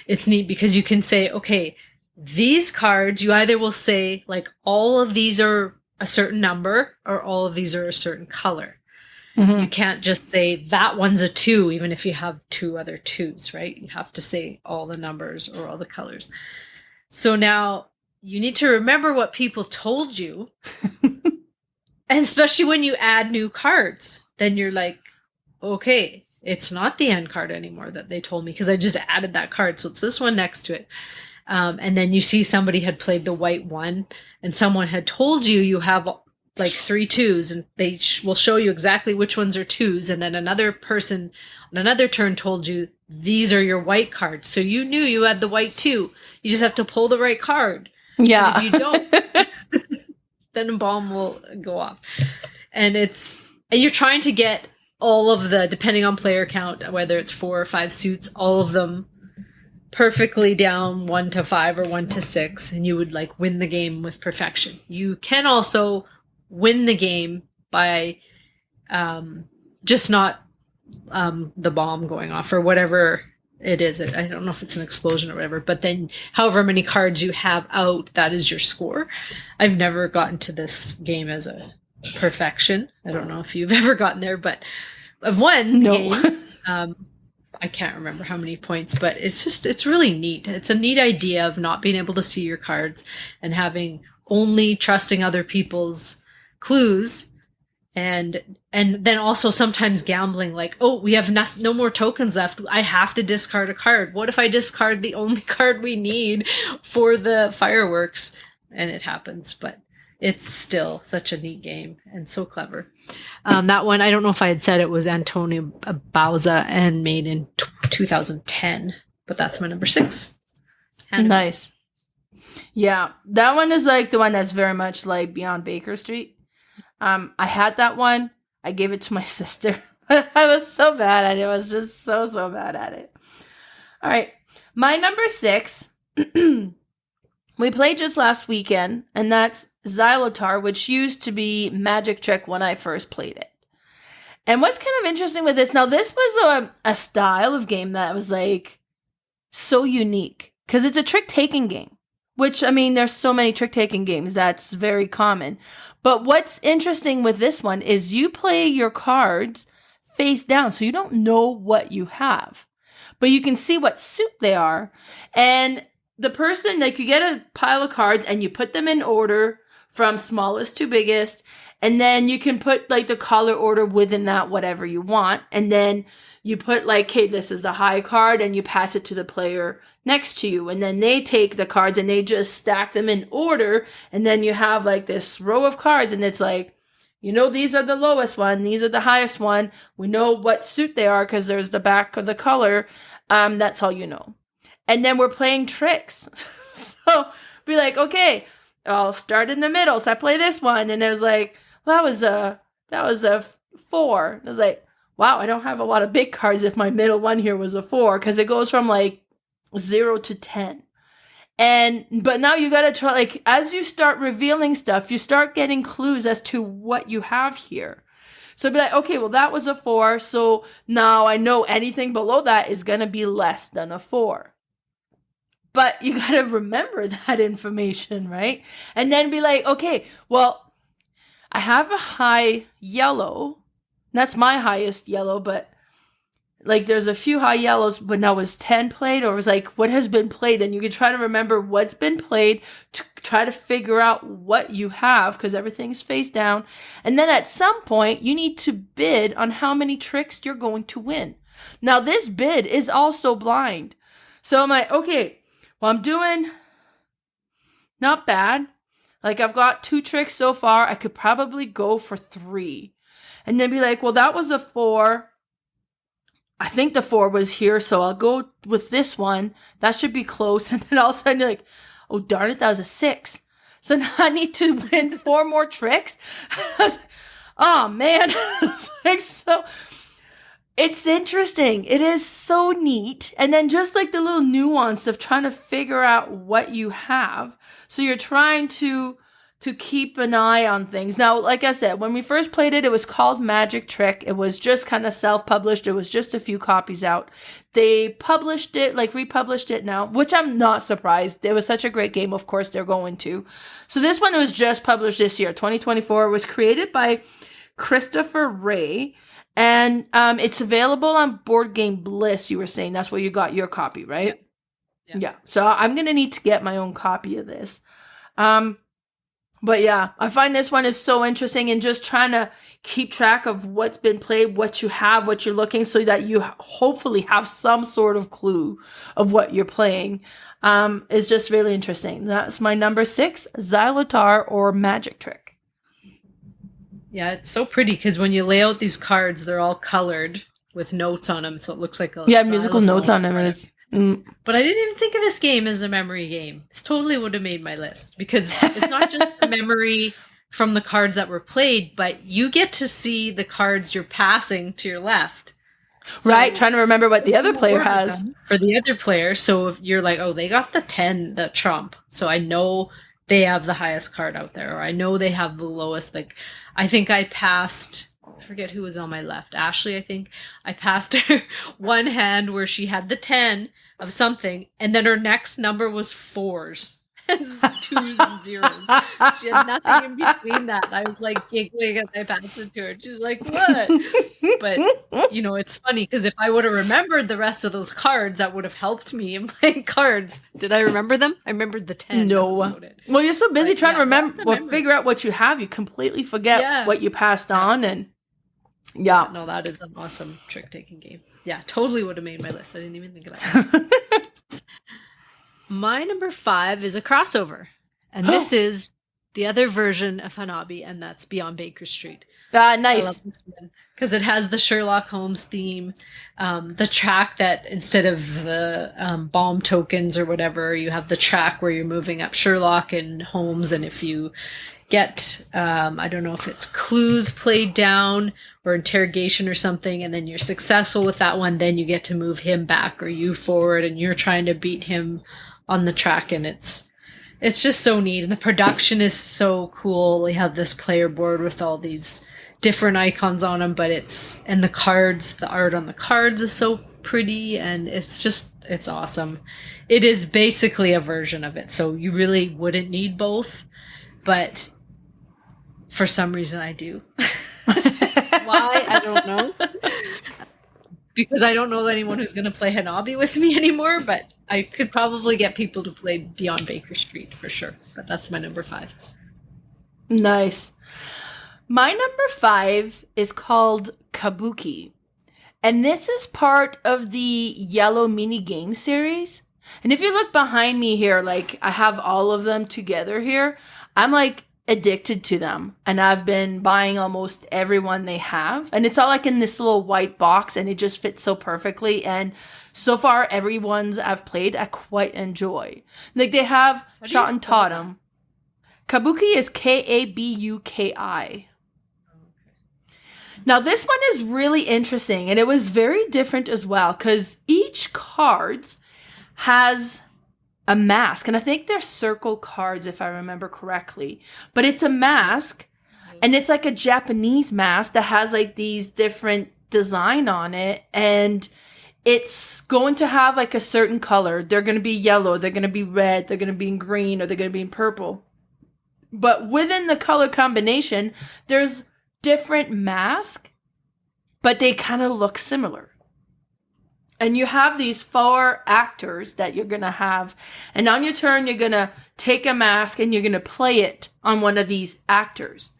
it's neat because you can say, okay, these cards, you either will say like all of these are a certain number or all of these are a certain color. You can't just say that one's a 2, even if you have 2 other 2s, right? You have to say all the numbers or all the colors. So now you need to remember what people told you. And especially when you add new cards, then you're like, okay, it's not the end card anymore that they told me because I just added that card. So it's this one next to it. And then you see somebody had played the white one and someone had told you you have like 3 2s, and they will show you exactly which ones are 2s. And then another person on another turn told you these are your white cards. So you knew you had the white 2. You just have to pull the right card. Yeah. If you don't, then a bomb will go off. And you're trying to get all of the, depending on player count, whether it's 4 or 5 suits, all of them perfectly down 1 to 5 or 1 to 6. And you would like win the game with perfection. You can also win the game by just not the bomb going off or whatever it is. I don't know if it's an explosion or whatever, but then however many cards you have out, that is your score. I've never gotten to this game as a perfection. I don't know if you've ever gotten there, but I've won the game. I can't remember how many points, but it's really neat. It's a neat idea of not being able to see your cards and having only trusting other people's clues, and then also sometimes gambling, like, oh, we have no more tokens left, I have to discard a card. What if I discard the only card we need for the fireworks? And it happens, but it's still such a neat game and so clever. That one, I don't know if I had said it was Antonio Bauza and made in 2010, but that's my number 6. Nice. Yeah, that one is like the one that's very much like Beyond Baker Street. I had that one. I gave it to my sister. I was so bad at it. I was just so bad at it. All right. My number 6, we played just last weekend, and that's Zylotar, which used to be Magic Trick when I first played it. And what's kind of interesting with this, now this was a style of game that was like so unique because it's a trick-taking game. Which, I mean, there's so many trick-taking games. That's very common. But what's interesting with this one is you play your cards face down, so you don't know what you have. But you can see what suit they are. And the person, like, you get a pile of cards and you put them in order from smallest to biggest, and then you can put like the color order within that, whatever you want, and then you put like, hey, this is a high card, and you pass it to the player next to you, and then they take the cards and they just stack them in order, and then you have like this row of cards, and it's like, you know, these are the lowest one, these are the highest one, we know what suit they are because there's the back of the color. That's all you know. And then we're playing tricks. So be like, okay, I'll start in the middle. So I play this one, and it was like, well, that was a 4. I was like, wow, I don't have a lot of big cards if my middle one here was a 4, because it goes from like 0 to 10. But now you gotta try, like, as you start revealing stuff, you start getting clues as to what you have here. So be like, okay, well, that was a 4, so now I know anything below that is gonna be less than a 4. But you gotta remember that information, right? And then be like, okay, well, I have a high yellow. That's my highest yellow, but like there's a few high yellows, but now was 10 played, or was like what has been played? And you can try to remember what's been played to try to figure out what you have, because everything's face down. And then at some point, you need to bid on how many tricks you're going to win. Now, this bid is also blind. So I'm like, okay, well, I'm doing not bad. Like, I've got 2 tricks so far. I could probably go for 3. And then be like, well, that was a 4. I think the 4 was here, so I'll go with this one. That should be close. And then all of a sudden you're like, oh, darn it, that was a 6. So now I need to win 4 more tricks. I was like, oh, man. It's like, so it's interesting. It is so neat. And then just like the little nuance of trying to figure out what you have. So you're trying to keep an eye on things. Now, like I said, when we first played it, it was called Magic Trick. It was just kind of self-published. It was just a few copies out. They published it, like republished it now, which I'm not surprised. It was such a great game. Of course, they're going to. So this one was just published this year, 2024. It was created by Christopher Ray. And it's available on Boardgame Bliss, you were saying. That's where you got your copy, right? Yeah. So I'm going to need to get my own copy of this. But yeah, I find this one is so interesting, and just trying to keep track of what's been played, what you have, what you're looking, so that you hopefully have some sort of clue of what you're playing is just really interesting. That's my number 6, Zylotar or Magic Trick. Yeah, it's so pretty because when you lay out these cards, they're all colored with notes on them, so it looks like a musical notes on them. But I didn't even think of this game as a memory game. This totally would have made my list, because it's not just the memory from the cards that were played, but you get to see the cards you're passing to your left. So, right, trying to remember what the other player has. For the other player, so if you're like, oh, they got the 10, the trump, so I know they have the highest card out there, or I know they have the lowest. Like, I think I passed, I forget who was on my left, Ashley, I think. I passed her one hand where she had the 10 of something, and then her next number was 4s. 2s and 0s. She had nothing in between that. I was like giggling as I passed it to her. She's like, what? But, you know, it's funny because if I would have remembered the rest of those cards, that would have helped me in playing cards. Did I remember them? I remembered the 10. No. Well, you're so busy trying to remember, figure out what you have. You completely forget what you passed on. And yeah. No, that is an awesome trick-taking game. Yeah, totally would have made my list. I didn't even think of that. My number 5 is a crossover, and this is the other version of Hanabi, and that's Beyond Baker Street. Nice. I love this one because it has the Sherlock Holmes theme, the track that instead of the bomb tokens or whatever, you have the track where you're moving up Sherlock and Holmes, and if you get, I don't know if it's clues played down or interrogation or something, and then you're successful with that one, then you get to move him back or you forward, and you're trying to beat him on the track, and it's just so neat, and the production is so cool. We have this player board with all these different icons on them, but and the cards, the art on the cards is so pretty, and it's awesome. It is basically a version of it, so you really wouldn't need both, but for some reason I do. Why? I don't know. Because I don't know anyone who's going to play Hanabi with me anymore, but I could probably get people to play Beyond Baker Street for sure, but that's my number 5. Nice. My number 5 is called Kabuki. And this is part of the Yellow mini game series. And if you look behind me here, like I have all of them together here. I'm like addicted to them. And I've been buying almost every one they have. And it's all like in this little white box and it just fits so perfectly. And so far, every ones I've played, I quite enjoy. Like they have Shot and Totem. Kabuki is Kabuki. Now, this one is really interesting, and it was very different as well, because each cards has a mask, and I think they're circle cards, if I remember correctly. But it's a mask, and it's like a Japanese mask that has like these different design on it, and it's going to have like a certain color. They're going to be yellow, they're going to be red, they're going to be in green, or they're going to be in purple. But within the color combination, there's different mask, but they kind of look similar. And you have these 4 actors that you're going to have. And on your turn, you're going to take a mask and you're going to play it on one of these actors.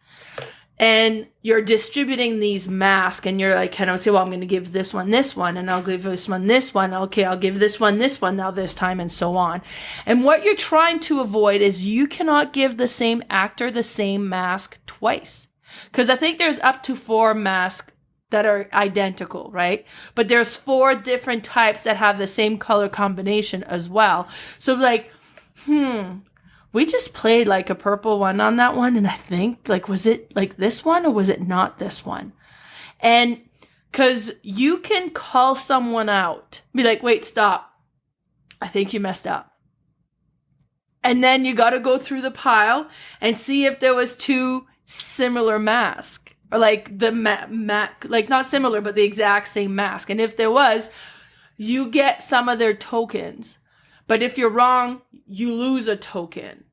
And you're distributing these masks and you're like, kind of say, well, I'm going to give this one, and I'll give this one, this one. Okay, I'll give this one now this time, and so on. And what you're trying to avoid is you cannot give the same actor the same mask twice. Because I think there's up to 4 masks that are identical, right? But there's 4 different types that have the same color combination as well. So like, we just played like a purple one on that one. And I think like, was it like this one or was it not this one? And because you can call someone out, be like, wait, stop. I think you messed up. And then you got to go through the pile and see if there was 2 similar mask, or like the like not similar, but the exact same mask. And if there was, you get some of their tokens. But if you're wrong, you lose a token.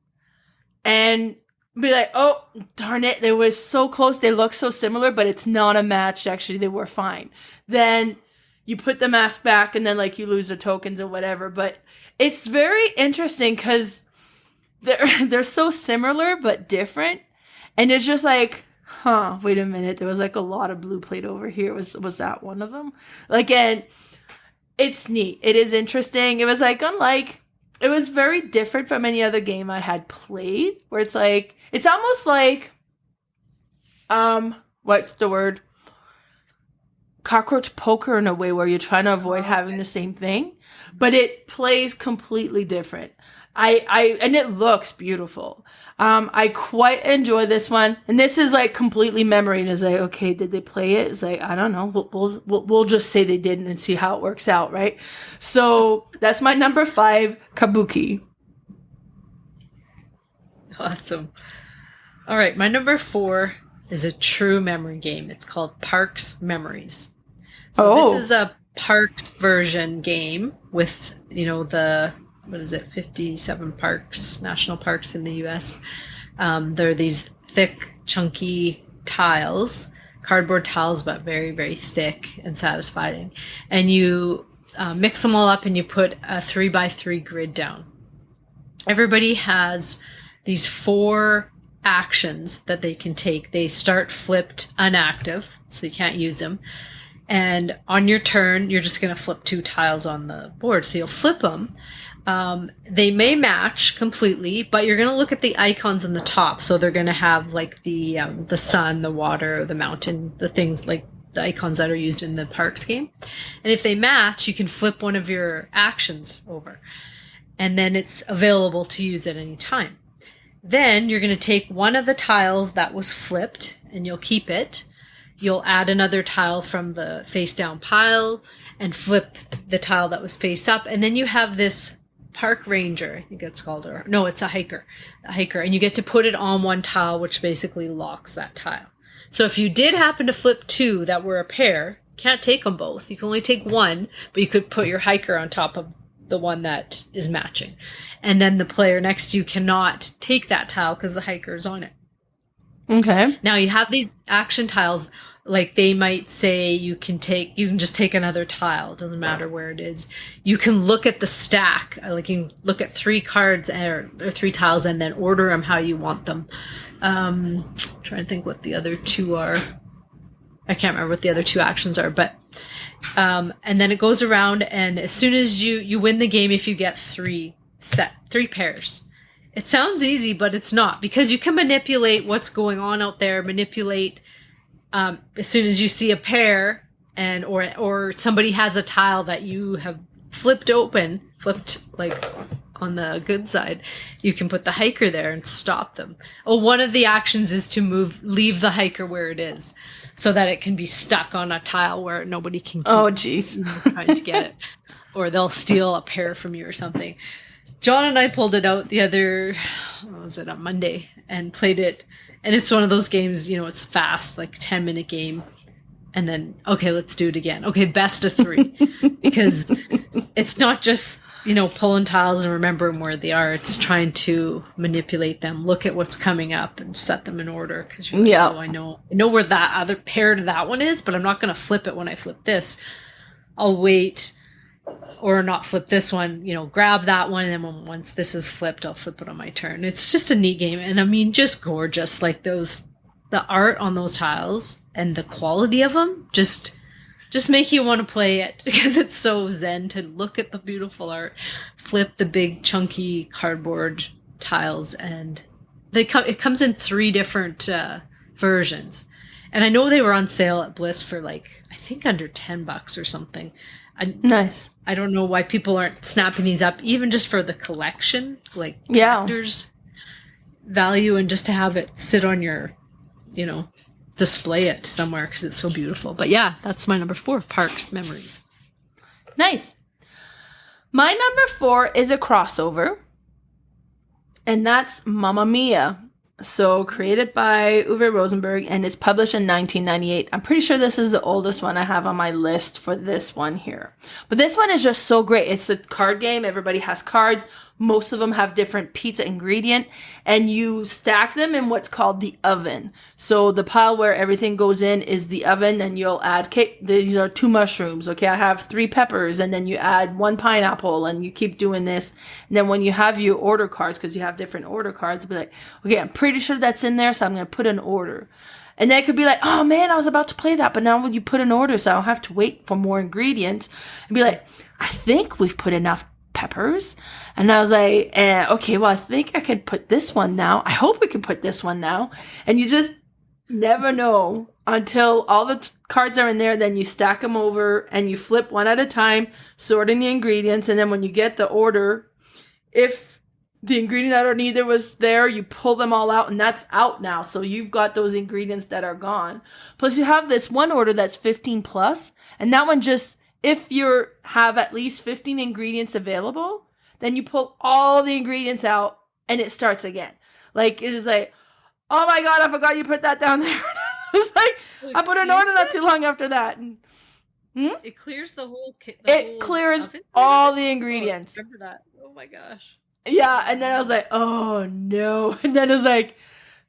And be like, oh, darn it, they were so close. They look so similar, but it's not a match. Actually, they were fine. Then you put the mask back and then like you lose the tokens or whatever. But it's very interesting because they're so similar but different. And it's just like, wait a minute. There was like a lot of blue plate over here. Was that one of them? Like, and it's neat. It is interesting. It was like it was very different from any other game I had played, where it's like, it's almost like, what's the word? Cockroach poker in a way where you're trying to avoid having the same thing, but it plays completely different. And it looks beautiful. I quite enjoy this one. And this is like completely memory. And it's like, okay, did they play it? It's like, I don't know. We'll just say they didn't and see how it works out, right? So that's my number 5, Kabuki. Awesome. All right. My number 4 is a true memory game. It's called Parks Memories. So this is a Parks version game with, what is it, 57 parks, national parks in the U.S. There are these thick, chunky tiles, cardboard tiles, but very, very thick and satisfying. And you mix them all up and you put a 3x3 grid down. Everybody has these 4 actions that they can take. They start flipped inactive, so you can't use them. And on your turn, you're just going to flip 2 tiles on the board. So you'll flip them. They may match completely, but you're going to look at the icons on the top. So they're going to have like the sun, the water, the mountain, the things like the icons that are used in the parks game. And if they match, you can flip one of your actions over. And then it's available to use at any time. Then you're going to take one of the tiles that was flipped and you'll keep it. You'll add another tile from the face down pile and flip the tile that was face up. And then you have this park ranger, I think it's called, or no, it's a hiker, and you get to put it on one tile, which basically locks that tile. So if you did happen to flip 2 that were a pair, can't take them both. You can only take one, but you could put your hiker on top of the one that is matching. And then the player next to you cannot take that tile because the hiker is on it. Okay. Now you have these action tiles, like they might say you can just take another tile, doesn't matter where it is. You can look at the stack, like you can look at 3 cards or 3 tiles and then order them how you want them. Trying to think what the other 2 are. I can't remember what the other 2 actions are, but and then it goes around, and as soon as you win the game if you get 3 pairs. It sounds easy, but it's not, because you can manipulate what's going on out there, manipulate as soon as you see a pair and or somebody has a tile that you have flipped like on the good side, you can put the hiker there and stop them. Oh, one of the actions is to leave the hiker where it is so that it can be stuck on a tile where nobody can keep trying to get it, or they'll steal a pair from you or something. John and I pulled it out on Monday and played it. And it's one of those games, it's fast, like 10-minute game. And then, okay, let's do it again. Okay, best of 3. Because it's not just, pulling tiles and remembering where they are. It's trying to manipulate them, look at what's coming up and set them in order. Because you're like, oh, I know where that other pair to that one is, but I'm not going to flip it when I flip this. I'll wait. Or not flip this one, grab that one, and then once this is flipped, I'll flip it on my turn. It's just a neat game, and I mean, just gorgeous. Like the art on those tiles and the quality of them just make you want to play it, because it's so zen to look at the beautiful art, flip the big chunky cardboard tiles, and it comes in 3 different versions. And I know they were on sale at Bliss for I think under $10 or something. Nice. I don't know why people aren't snapping these up, even just for the collection, collector's value, and just to have it sit on your, display it somewhere because it's so beautiful. But yeah, that's my number 4, Parks Memories. Nice. My number 4 is a crossover, and that's Mamma Mia. So created by Uwe Rosenberg, and it's published in 1998. I'm pretty sure this is the oldest one I have on my list for this one here. But this one is just so great. It's a card game. Everybody has cards. Most of them have different pizza ingredient, and you stack them in what's called the oven. So the pile where everything goes in is the oven, and you'll add, okay, these are 2 mushrooms. Okay, I have 3 peppers, and then you add 1 pineapple, and you keep doing this. And then when you have your order cards, because you have different order cards, be like, okay, I'm pretty sure that's in there, so I'm going to put an order. And then it could be like, oh man, I was about to play that, but now when you put an order, so I don't have to wait for more ingredients. And be like, I think we've put enough peppers. And I was like, okay, well, I think I could put this one now. I hope we can put this one now. And you just never know until all the cards are in there. Then you stack them over and you flip one at a time, sorting the ingredients. And then when you get the order, if the ingredient that are neither was there, you pull them all out, and that's out now. So you've got those ingredients that are gone. Plus you have this one order that's 15 plus, and that one just, if you have at least 15 ingredients available, then you pull all the ingredients out and it starts again. Like, it is like, oh my God, I forgot you put that down there. It's like, I put an order not too long after that. It clears the whole it clears all the ingredients. Oh, I remember that. Oh my gosh. Yeah, and then I was like, oh no. And then it was like,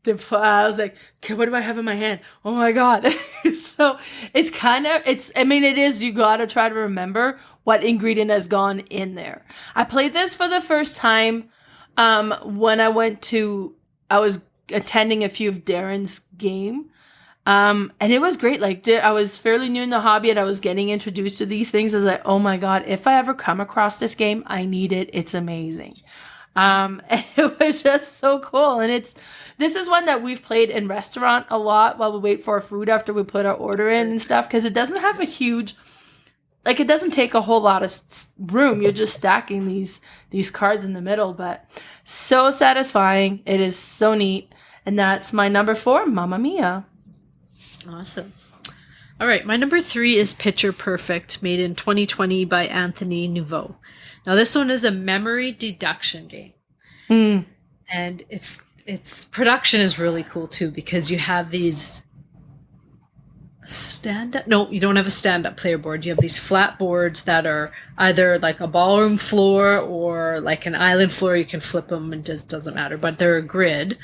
I was like, okay, what do I have in my hand? Oh my God. So it's it is, you gotta try to remember what ingredient has gone in there. I played this for the first time when I was attending a few of Darren's game. And it was great. Like, I was fairly new in the hobby and I was getting introduced to these things. I was like, oh my God, if I ever come across this game, I need it. It's amazing. And it was just so cool. And this is one that we've played in restaurant a lot while we wait for our food after we put our order in and stuff. Cause it doesn't have it doesn't take a whole lot of room. You're just stacking these cards in the middle, but so satisfying. It is so neat. And that's my number 4, Mamma Mia. Awesome. All right. My number 3 is Picture Perfect, made in 2020 by Anthony Nouveau. Now, this one is a memory deduction game. And its production is really cool, too, because you have these you don't have a stand-up player board. You have these flat boards that are either like a ballroom floor or like an island floor. You can flip them, and it just doesn't matter, but they're a grid.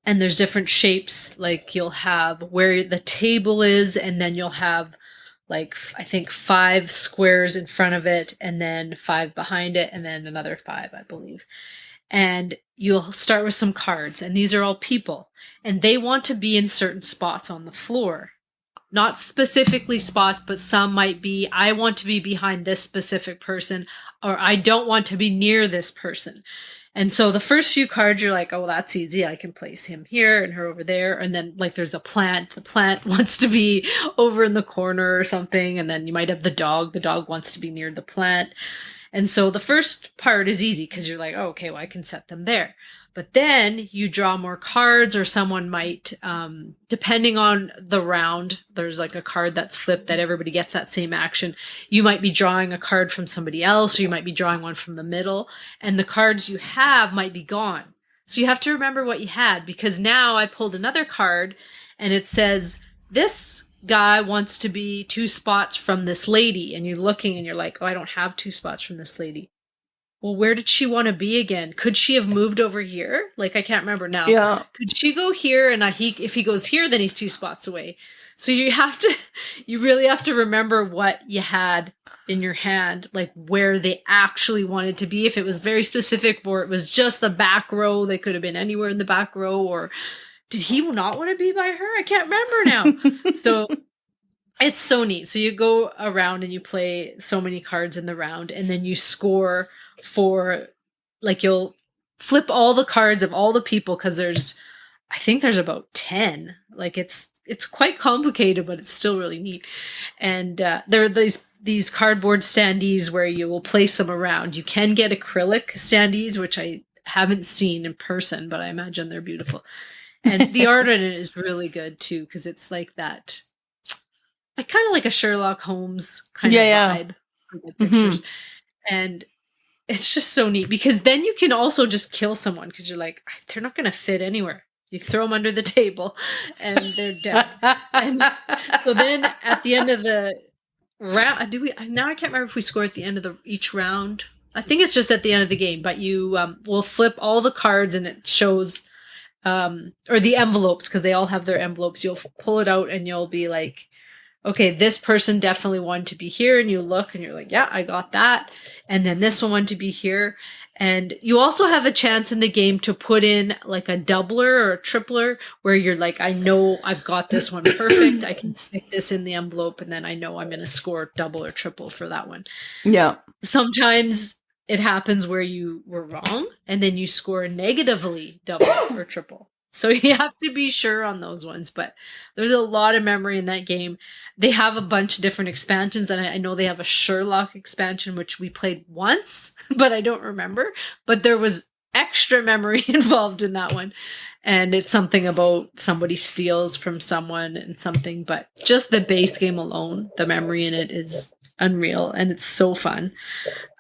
And there's different shapes, like you'll have where the table is, and then you'll have like, I think 5 squares in front of it, and then 5 behind it, and then another 5, I believe. And you'll start with some cards, and these are all people, and they want to be in certain spots on the floor. Not specifically spots, but some might be, I want to be behind this specific person, or I don't want to be near this person. And so the first few cards, you're like, oh, that's easy. I can place him here and her over there. And then like there's a plant. The plant wants to be over in the corner or something. And then you might have the dog. The dog wants to be near the plant. And so the first part is easy because you're like, oh, okay, well, I can set them there. But then you draw more cards, or someone might, depending on the round, there's like a card that's flipped that everybody gets that same action. You might be drawing a card from somebody else, or you might be drawing one from the middle, and the cards you have might be gone. So you have to remember what you had, because now I pulled another card and it says, this guy wants to be 2 spots from this lady. And you're looking and you're like, oh, I don't have 2 spots from this lady. Well, where did she want to be again? Could she have moved over here? Like, I can't remember now. Yeah. Could she go here? And if he goes here, then he's 2 spots away. So you really have to remember what you had in your hand, like where they actually wanted to be. If it was very specific, or it was just the back row, they could have been anywhere in the back row. Or did he not want to be by her? I can't remember now. So it's so neat. So you go around and you play so many cards in the round, and then you score for, like, you'll flip all the cards of all the people, because I think there's about 10. Like, it's quite complicated, but it's still really neat. And there are these cardboard standees where you will place them around. You can get acrylic standees, which I haven't seen in person, but I imagine they're beautiful. And the art in it is really good too, because it's like that, like kind of like a Sherlock Holmes kind of vibe for the pictures. Mm-hmm. And it's just so neat, because then you can also just kill someone, because you're like, they're not going to fit anywhere. You throw them under the table and they're dead. And so then at the end of the round, now I can't remember if we score at the end of each round. I think it's just at the end of the game, but you will flip all the cards, and it shows, or the envelopes, because they all have their envelopes. You'll pull it out and you'll be like, okay, this person definitely wanted to be here. And you look and you're like, yeah, I got that. And then this one wanted to be here. And you also have a chance in the game to put in like a doubler or a tripler, where you're like, I know I've got this one perfect. I can stick this in the envelope, and then I know I'm going to score double or triple for that one. Yeah. Sometimes it happens where you were wrong, and then you score negatively double or triple. So you have to be sure on those ones, but there's a lot of memory in that game. They have a bunch of different expansions, and I know they have a Sherlock expansion, which we played once, but I don't remember. But there was extra memory involved in that one. And it's something about somebody steals from someone and something, but just the base game alone, the memory in it is unreal, and it's so fun.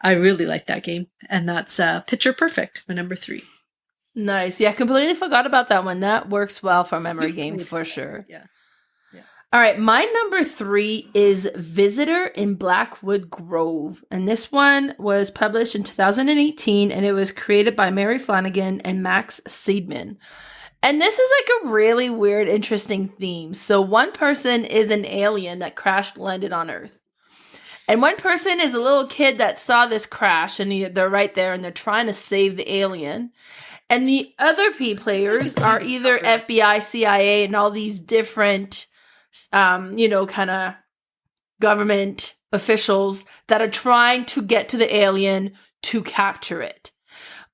I really like that game. And that's Picture Perfect, my number 3. Nice. Yeah, completely forgot about that one. That works well for a memory game for sure. Yeah. All right, my number 3 is Visitor in Blackwood Grove. And this one was published in 2018, and it was created by Mary Flanagan and Max Seidman. And this is like a really weird, interesting theme. So one person is an alien that landed on Earth. And one person is a little kid that saw this crash, and they're right there, and they're trying to save the alien. And the other players are either FBI, CIA, and all these different, kind of government officials that are trying to get to the alien to capture it.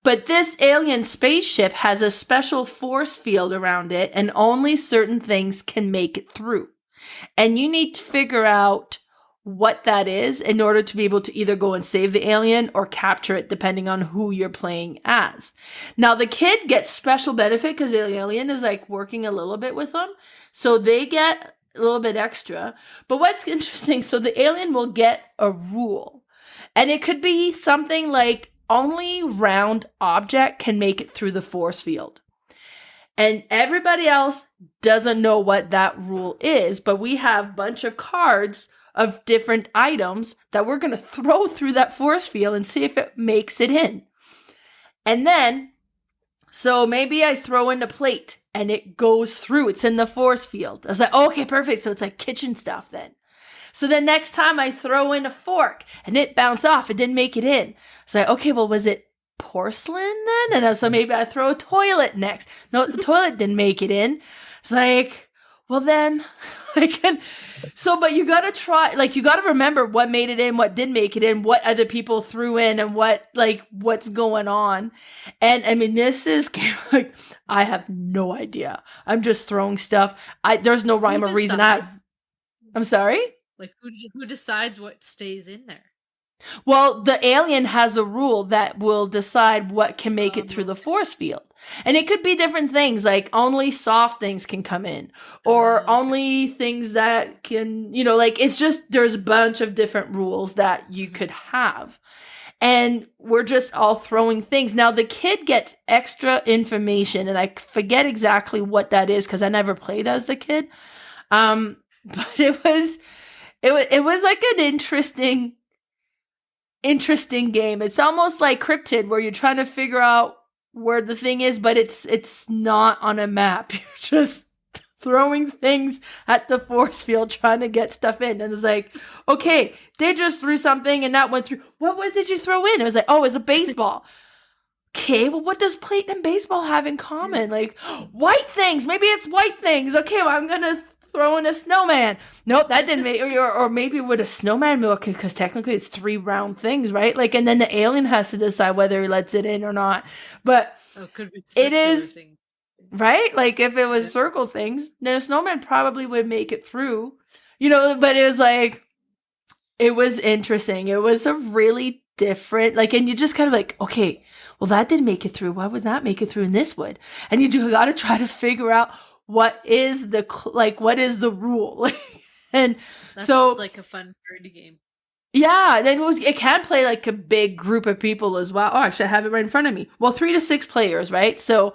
But this alien spaceship has a special force field around it, and only certain things can make it through. And you need to figure out what that is in order to be able to either go and save the alien or capture it, depending on who you're playing as. Now, the kid gets special benefit because the alien is like working a little bit with them. So they get a little bit extra. But what's interesting, so the alien will get a rule. And it could be something like only round object can make it through the force field. And everybody else doesn't know what that rule is, but we have a bunch of cards of different items that we're going to throw through that force field and see if it makes it in. And then So maybe I throw in a plate and it goes through. It's in the force field. I was like, okay, perfect. So it's like kitchen stuff then. So the next time I throw in a fork and it bounced off, it didn't make it in. It's like, okay, well, was it porcelain then? And so maybe I throw a toilet next. No, the toilet didn't make it in. It's like, well then, but you gotta try, like, you gotta remember what made it in, what didn't make it in, what other people threw in, and what's going on. And I mean, this is like, I have no idea. I'm just throwing stuff. There's no rhyme or reason. I'm sorry? Like, who decides what stays in there? Well, the alien has a rule that will decide what can make it through the force field. And it could be different things, like only soft things can come in, or only things that can, it's just, there's a bunch of different rules that you could have. And we're just all throwing things. Now, the kid gets extra information, and I forget exactly what that is because I never played as the kid. But it was like an interesting game. It's almost like Cryptid, where you're trying to figure out where the thing is, but it's not on a map. You're just throwing things at the force field, trying to get stuff in. And it's like, okay, they just threw something and that went through. What did you throw in? It was like, oh, it's a baseball. Okay, well, what does plate and baseball have in common? Like, white things. Maybe it's white things. Okay, well, I'm going to throw in a snowman. Nope, that didn't make, or maybe with a snowman milk, because technically it's 3 round things, right? Like, and then the alien has to decide whether he lets it in or not. But it is, thing. Right? Like, if it was circle things, then a snowman probably would make it through, but it was like, it was interesting. It was a really different, like, and you just kind of like, okay, well, that didn't make it through. Why would that make it through and this would? And you got to try to figure out what is the rule. And that sounds like a fun party game. Yeah, then it can play like a big group of people as well. Oh, actually, I have it right in front of me. Well, 3 to 6 players, right? So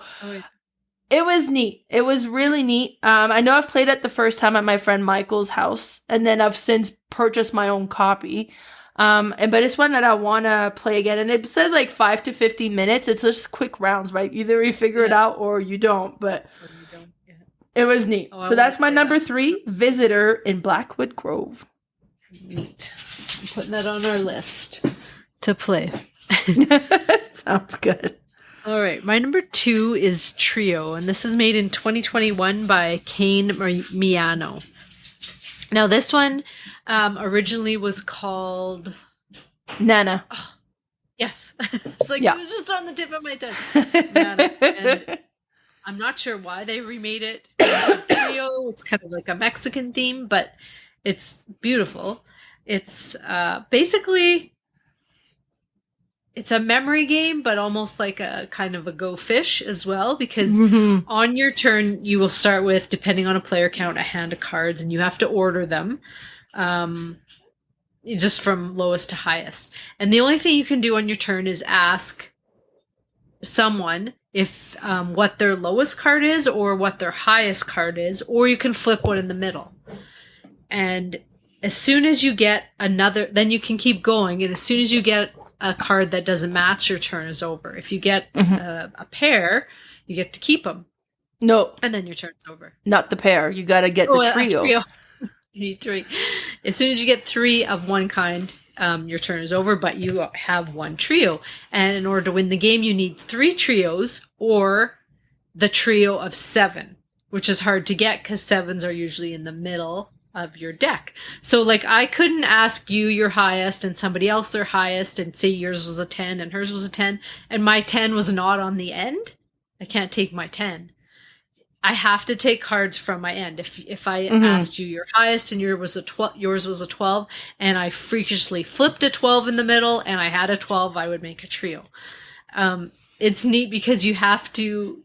it was neat. It was really neat. I know I've played it the first time at my friend Michael's house, and then I've since purchased my own copy. But it's one that I want to play again. And it says like 5 to 15 minutes. It's just quick rounds, right? Either you figure it out or you don't. But it was neat. So that's my number 3, Visitor in Blackwood Grove. Neat. I'm putting that on our list to play. Sounds good. All right. My number 2 is Trio, and this is made in 2021 by Kane Miano. Now, this one originally was called Nana. Oh, yes. It's like, it was just on the tip of my tongue. Nana. And I'm not sure why they remade it into Trio. It's kind of like a Mexican theme, but it's beautiful. It's basically, it's a memory game, but almost like a kind of a go fish as well, because on your turn, you will start with, depending on a player count, a hand of cards, and you have to order them just from lowest to highest. And the only thing you can do on your turn is ask someone if what their lowest card is or what their highest card is, or you can flip one in the middle. And as soon as you get another, then you can keep going. And as soon as you get a card that doesn't match, your turn is over. If you get a pair, you get to keep them. No. And then your turn's over. Not the pair. You got to get the trio. You need 3. As soon as you get 3 of one kind, your turn is over, but you have 1 trio. And in order to win the game, you need 3 trios or the trio of 7, which is hard to get because 7s are usually in the middle of your deck. So like, I couldn't ask you your highest and somebody else their highest and say yours was a 10 and hers was a 10 and my 10 was not on the end. I can't take my 10. I have to take cards from my end. If I asked you your highest and yours was a 12 and I freakishly flipped a 12 in the middle and I had a 12, I would make a trio. It's neat because you have to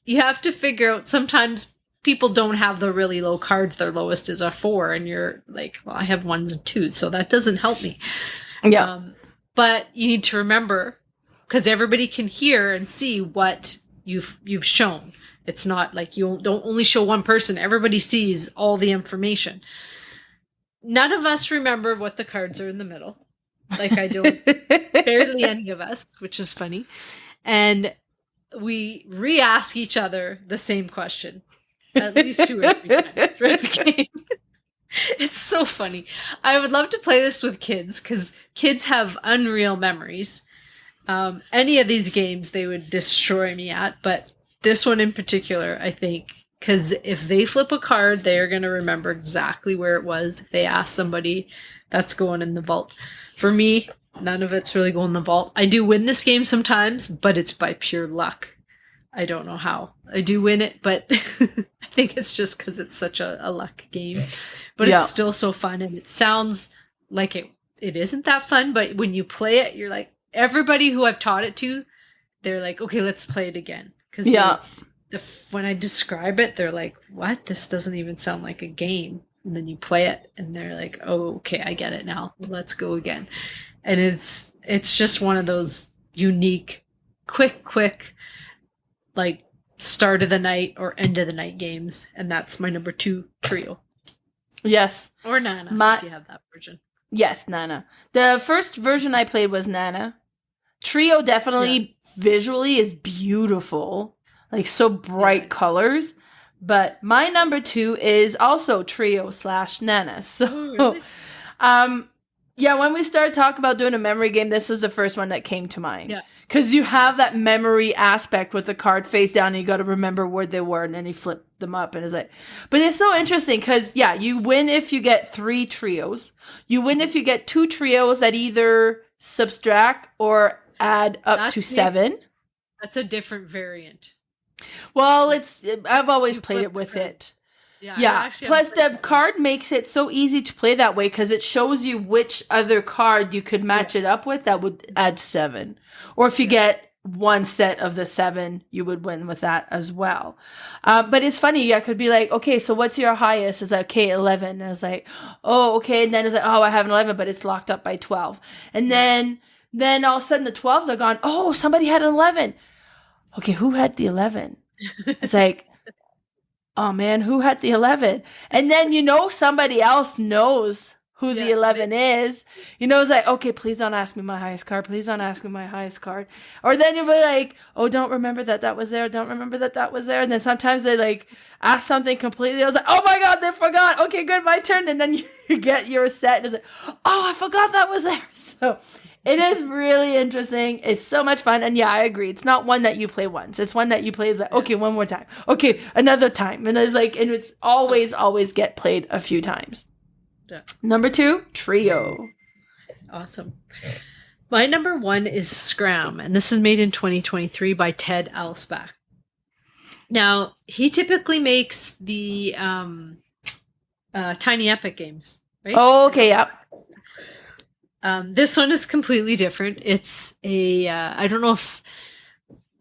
figure out, sometimes people don't have the really low cards. Their lowest is a 4 and you're like, well, I have 1s and 2s, so that doesn't help me. Yeah. But you need to remember, because everybody can hear and see what you've shown. It's not like you don't only show one person. Everybody sees all the information. None of us remember what the cards are in the middle. Like I don't, barely any of us, which is funny. And we re-ask each other the same question at least 2 or 3 times throughout the game. It's so funny. I would love to play this with kids because kids have unreal memories. Any of these games they would destroy me at, but this one in particular, I think, because if they flip a card, they are going to remember exactly where it was. If they ask somebody, that's going in the vault. For me, none of it's really going in the vault. I do win this game sometimes, but it's by pure luck. I don't know how. I do win it, but I think it's just because it's such a luck game. But it's still so fun, and it sounds like it isn't that fun, but when you play it, you're like, everybody who I've taught it to, they're like, okay, let's play it again. Because when I describe it, they're like, what? This doesn't even sound like a game. And then you play it, and they're like, oh, okay, I get it now. Let's go again. And it's just one of those unique, quick, like start of the night or end of the night games. And that's my number 2 trio. Yes. Or Nana, if you have that version. Yes, Nana. The first version I played was Nana. Trio definitely visually is beautiful. Like so bright colors. But my number 2 is also Trio / Nana. So, when we started talking about doing a memory game, this was the first one that came to mind. Yeah. Because you have that memory aspect with the card face down, and you got to remember where they were, and then you flip them up, and it's like, but it's so interesting because you win if you get 3 trios. You win if you get 2 trios that either subtract or add up to 7. That's a different variant. Well, I've always played it with it. Yeah. Plus, the card makes it so easy to play that way because it shows you which other card you could match it up with that would add 7. Or if you get one set of the 7, you would win with that as well. But it's funny. I could be like, okay, so what's your highest? It's like, okay, 11. And I was like, oh, okay. And then it's like, oh, I have an 11, but it's locked up by 12. And then all of a sudden the 12s are gone. Oh, somebody had an 11. Okay, who had the 11? It's like, oh man, who had the 11? And then somebody else knows who the 11 is. It's like, okay, please don't ask me my highest card. Please don't ask me my highest card. Or then you'll be like, oh, don't remember that was there. Don't remember that was there. And then sometimes they like ask something completely. I was like, oh my God, they forgot. Okay, good, my turn. And then you get your set and it's like, oh, I forgot that was there. So it is really interesting. It's so much fun. And I agree. It's not one that you play once. It's one that you play is like, okay, one more time. Okay, another time. And it's always get played a few times. Yeah. Number 2, Trio. Awesome. My number 1 is Scram. And this is made in 2023 by Ted Alsbach. Now, he typically makes the Tiny Epic games, right? Oh, okay, yeah. This one is completely different. It's I don't know if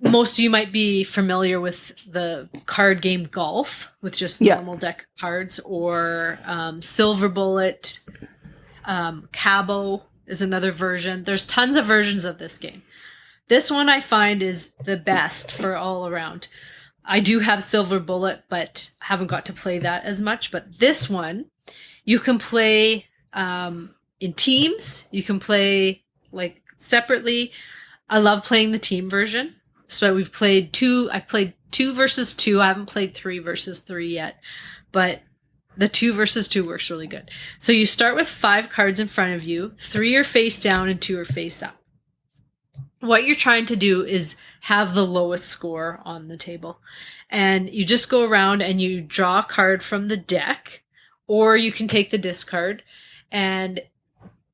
most of you might be familiar with the card game Golf with just normal deck cards, or Silver Bullet. Cabo is another version. There's tons of versions of this game. This one I find is the best for all around. I do have Silver Bullet, but haven't got to play that as much. But this one, you can play in teams. You can play like separately. I love playing the team version. So we've played 2. I've played 2 versus 2. I haven't played 3 versus 3 yet, but the 2 versus 2 works really good. So you start with 5 cards in front of you. 3 are face down and 2 are face up. What you're trying to do is have the lowest score on the table. And you just go around and you draw a card from the deck, or you can take the discard and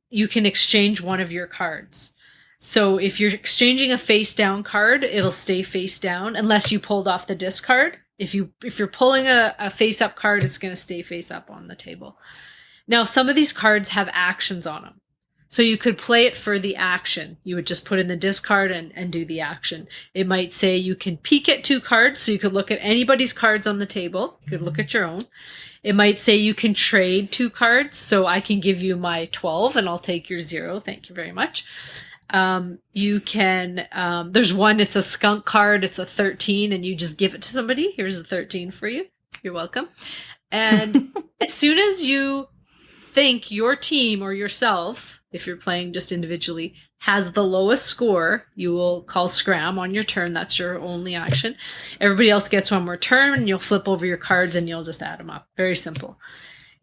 you can exchange one of your cards. So if you're exchanging a face down card, it'll stay face down unless you pulled off the discard. If you're pulling a face up card, it's going to stay face up on the table. Now, some of these cards have actions on them. So you could play it for the action. You would just put in the discard and do the action. It might say you can peek at 2 cards, so you could look at anybody's cards on the table. You could look at your own. It might say you can trade 2 cards, so I can give you my 12 and I'll take your 0. Thank you very much. You can, there's one, it's a skunk card. It's a 13 and you just give it to somebody. Here's a 13 for you. You're welcome. And as soon as you think your team or yourself if you're playing just individually, has the lowest score, you will call Scram on your turn. That's your only action. Everybody else gets one more turn, and you'll flip over your cards and you'll just add them up. Very simple.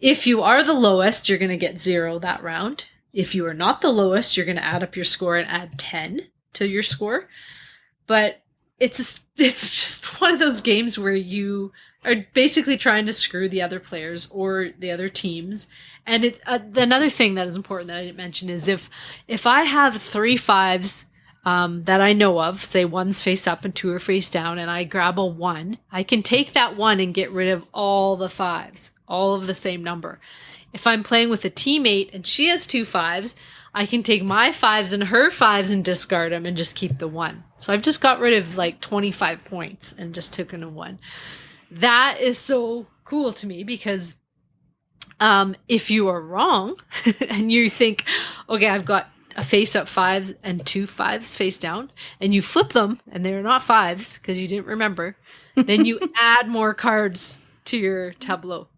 If you are the lowest, you're going to get 0 that round. If you are not the lowest, you're going to add up your score and add 10 to your score. But it's just one of those games where you are basically trying to screw the other players or the other teams. And another thing that is important that I didn't mention is if I have 3 5s that I know of, say 1's face up and 2 are face down, and I grab a 1, I can take that 1 and get rid of all the 5s, all of the same number. If I'm playing with a teammate and she has 2 5s, I can take my 5s and her 5s and discard them and just keep the 1. So I've just got rid of like 25 points and just taken a 1. That is so cool to me because if you are wrong and you think, okay, I've got a face up 5s and 2 5s face down, and you flip them and they're not 5s because you didn't remember, then you add more cards to your tableau.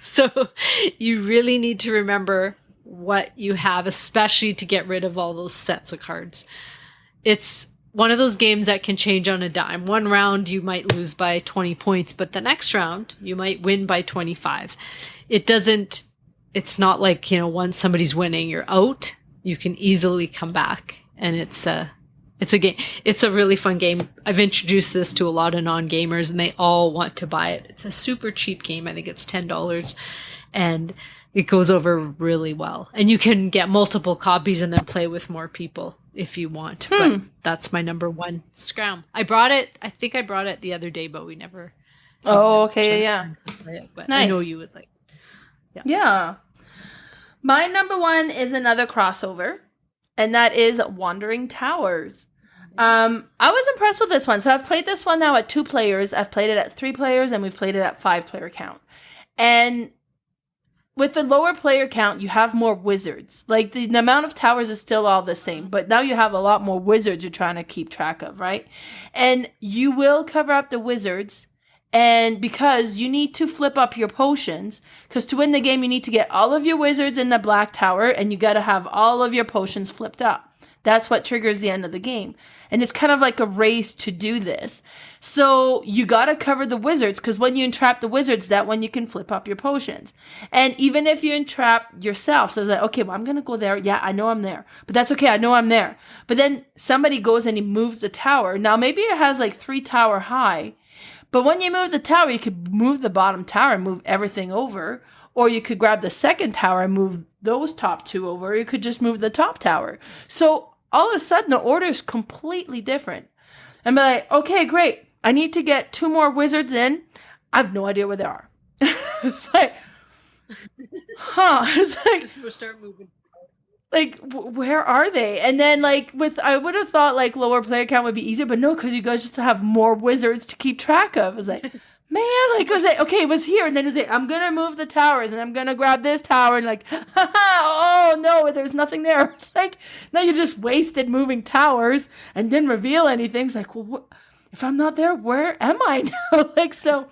So you really need to remember what you have, especially to get rid of all those sets of cards. It's one of those games that can change on a dime. One round you might lose by 20 points, but the next round you might win by 25. It's not like, once somebody's winning, you're out. You can easily come back, and it's a game. It's a really fun game. I've introduced this to a lot of non-gamers, and they all want to buy it. It's a super cheap game. I think it's $10, and it goes over really well. And you can get multiple copies and then play with more people if you want. But that's my number 1, Scram. I think I brought it the other day, but we never. Oh, okay, yeah. But nice. I know you would like. Yeah. My number 1 is another crossover, and that is Wandering Towers. I was impressed with this one. So I've played this one now at 2 players. I've played it at 3 players, and we've played it at 5-player count. And with the lower player count, you have more wizards. Like, the amount of towers is still all the same, but now you have a lot more wizards you're trying to keep track of, right? And you will cover up the wizards, and because you need to flip up your potions, because to win the game, you need to get all of your wizards in the black tower, and you got to have all of your potions flipped up. That's what triggers the end of the game. And it's kind of like a race to do this. So you got to cover the wizards, because when you entrap the wizards, that when you can flip up your potions. And even if you entrap yourself, so it's like, okay, well, I'm going to go there. Yeah, I know I'm there. But that's okay. I know I'm there. But then somebody goes and he moves the tower. Now, maybe it has like 3 tower high. But when you move the tower, you could move the bottom tower and move everything over. Or you could grab the second tower and move those top 2 over. Or you could just move the top tower. So all of a sudden, the order is completely different. And be like, okay, great. I need to get 2 more wizards in. I have no idea where they are. It's like, It's like, just start moving. Like, where are they? And then, like, I would have thought, like, lower player count would be easier, but no, because you guys just have more wizards to keep track of. It's like, man, like, it was like, okay, it was here, and then it's like, I'm going to move the towers, and I'm going to grab this tower, and like, oh, no, there's nothing there. It's like, now you just wasted moving towers and didn't reveal anything. It's like, well, if I'm not there, where am I now? Like, so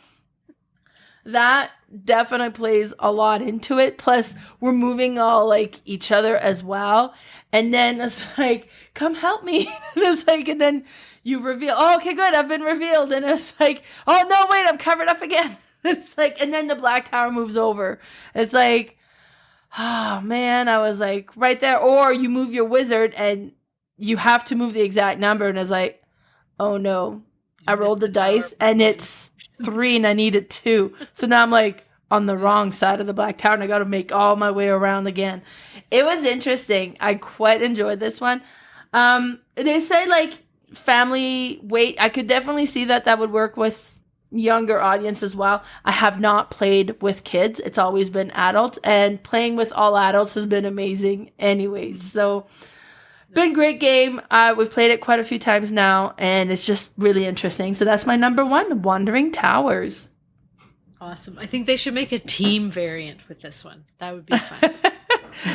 that definitely plays a lot into it. Plus, we're moving all like each other as well. And then it's like, come help me. And it's like, and then you reveal, oh, okay, good, I've been revealed. And it's like, oh, no, wait, I'm covered up again. It's like, and then the black tower moves over. It's like, oh, man, I was like right there. Or you move your wizard and you have to move the exact number. And it's like, oh, no, I rolled the dice and it's 3 and I needed 2. So now I'm like on the wrong side of the black tower and I got to make all my way around again. It was interesting. I quite enjoyed this one. They say like family weight. I could definitely see that would work with younger audience as well. I have not played with kids. It's always been adults, and playing with all adults has been amazing anyways. So been a great game. We've played it quite a few times now, and it's just really interesting. So that's my number 1, Wandering Towers. Awesome. I think they should make a team variant with this one. That would be fun.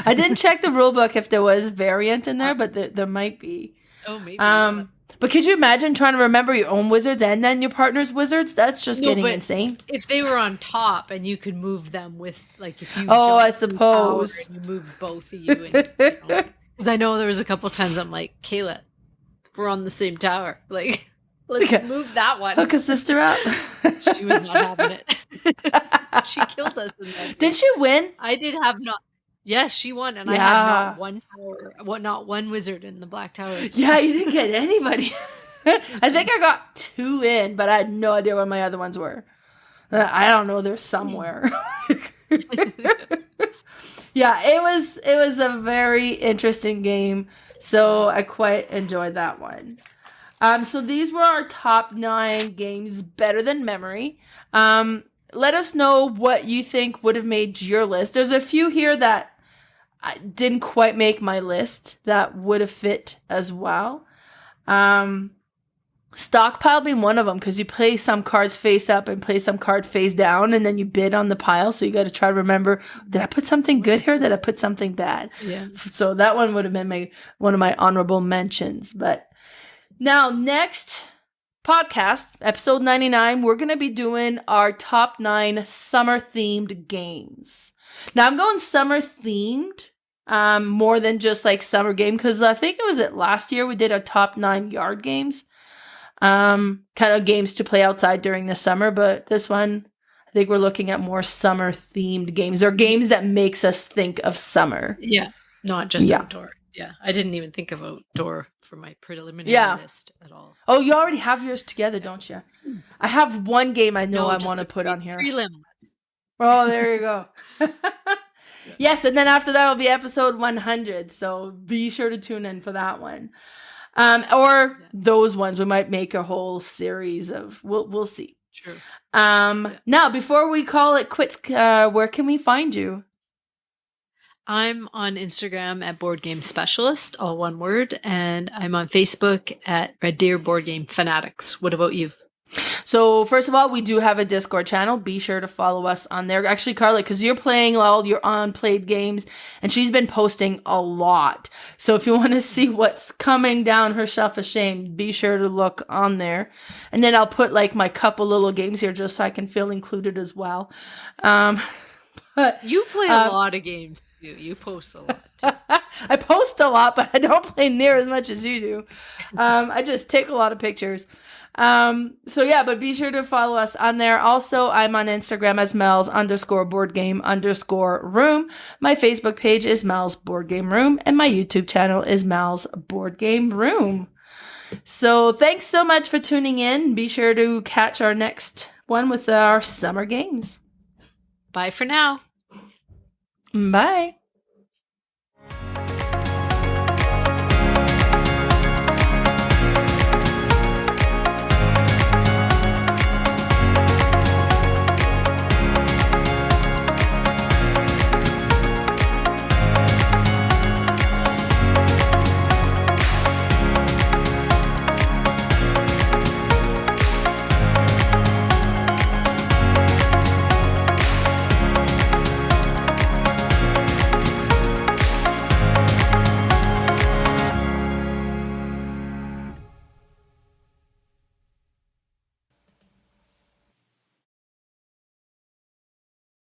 I didn't check the rule book if there was variant in there, but there might be. Oh, maybe. But could you imagine trying to remember your own wizards and then your partner's wizards? That's just getting but insane. If they were on top and you could move them with, like, if you I suppose. and you move both of you. Because I know there was a couple times I'm like, Kayla, we're on the same tower. Like, let's move that one. Hook a sister up. She was not having it. She killed us. Did she win? I did have not. Yes, she won, and I had not one tower, not one wizard in the black tower. Yeah, you didn't get anybody. I think I got 2 in, but I had no idea where my other ones were. I don't know, they're somewhere. Yeah, it was a very interesting game, so I quite enjoyed that one. So these were our top 9 games better than memory. Let us know what you think would have made your list. There's a few here that I didn't quite make my list that would have fit as well. Stockpile being one of them, because you play some cards face up and play some card face down, and then you bid on the pile. So you got to try to remember, did I put something good here? Did I put something bad? Yeah. So that one would have been one of my honorable mentions. But now, next podcast, episode 99, we're going to be doing our top 9 summer-themed games. Now, I'm going summer-themed more than just like summer game, because I think it was last year we did our top 9 yard games, kind of games to play outside during the summer. But this one, I think we're looking at more summer-themed games, or games that makes us think of summer. Yeah, not just outdoor. Yeah, I didn't even think of outdoor for my preliminary list at all. Oh, you already have yours together, don't you? I have one game I know I want to put on here. Prelim list. Oh, there you go. Yes, and then after that will be episode 100, so be sure to tune in for that one. Those ones, we might make a whole series of, we'll see. True. Now, before we call it quits, where can we find you? I'm on Instagram at boardgamespecialist, all one word, and I'm on Facebook at Red Deer Board Game Fanatics. What about you? So first of all, we do have a Discord channel. Be sure to follow us on there. Actually, Carla, because you're playing all your unplayed games, and she's been posting a lot. So if you want to see what's coming down her shelf of shame, be sure to look on there. And then I'll put like my couple little games here just so I can feel included as well. But you play a lot of games too. You post a lot. I post a lot, but I don't play near as much as you do. I just take a lot of pictures. But be sure to follow us on there. Also, I'm on Instagram as Mel's_boardgame_room. My Facebook page is Mel's Board Game Room, and my YouTube channel is Mel's Board Game Room. So thanks so much for tuning in. Be sure to catch our next one with our summer games. Bye for now. Bye.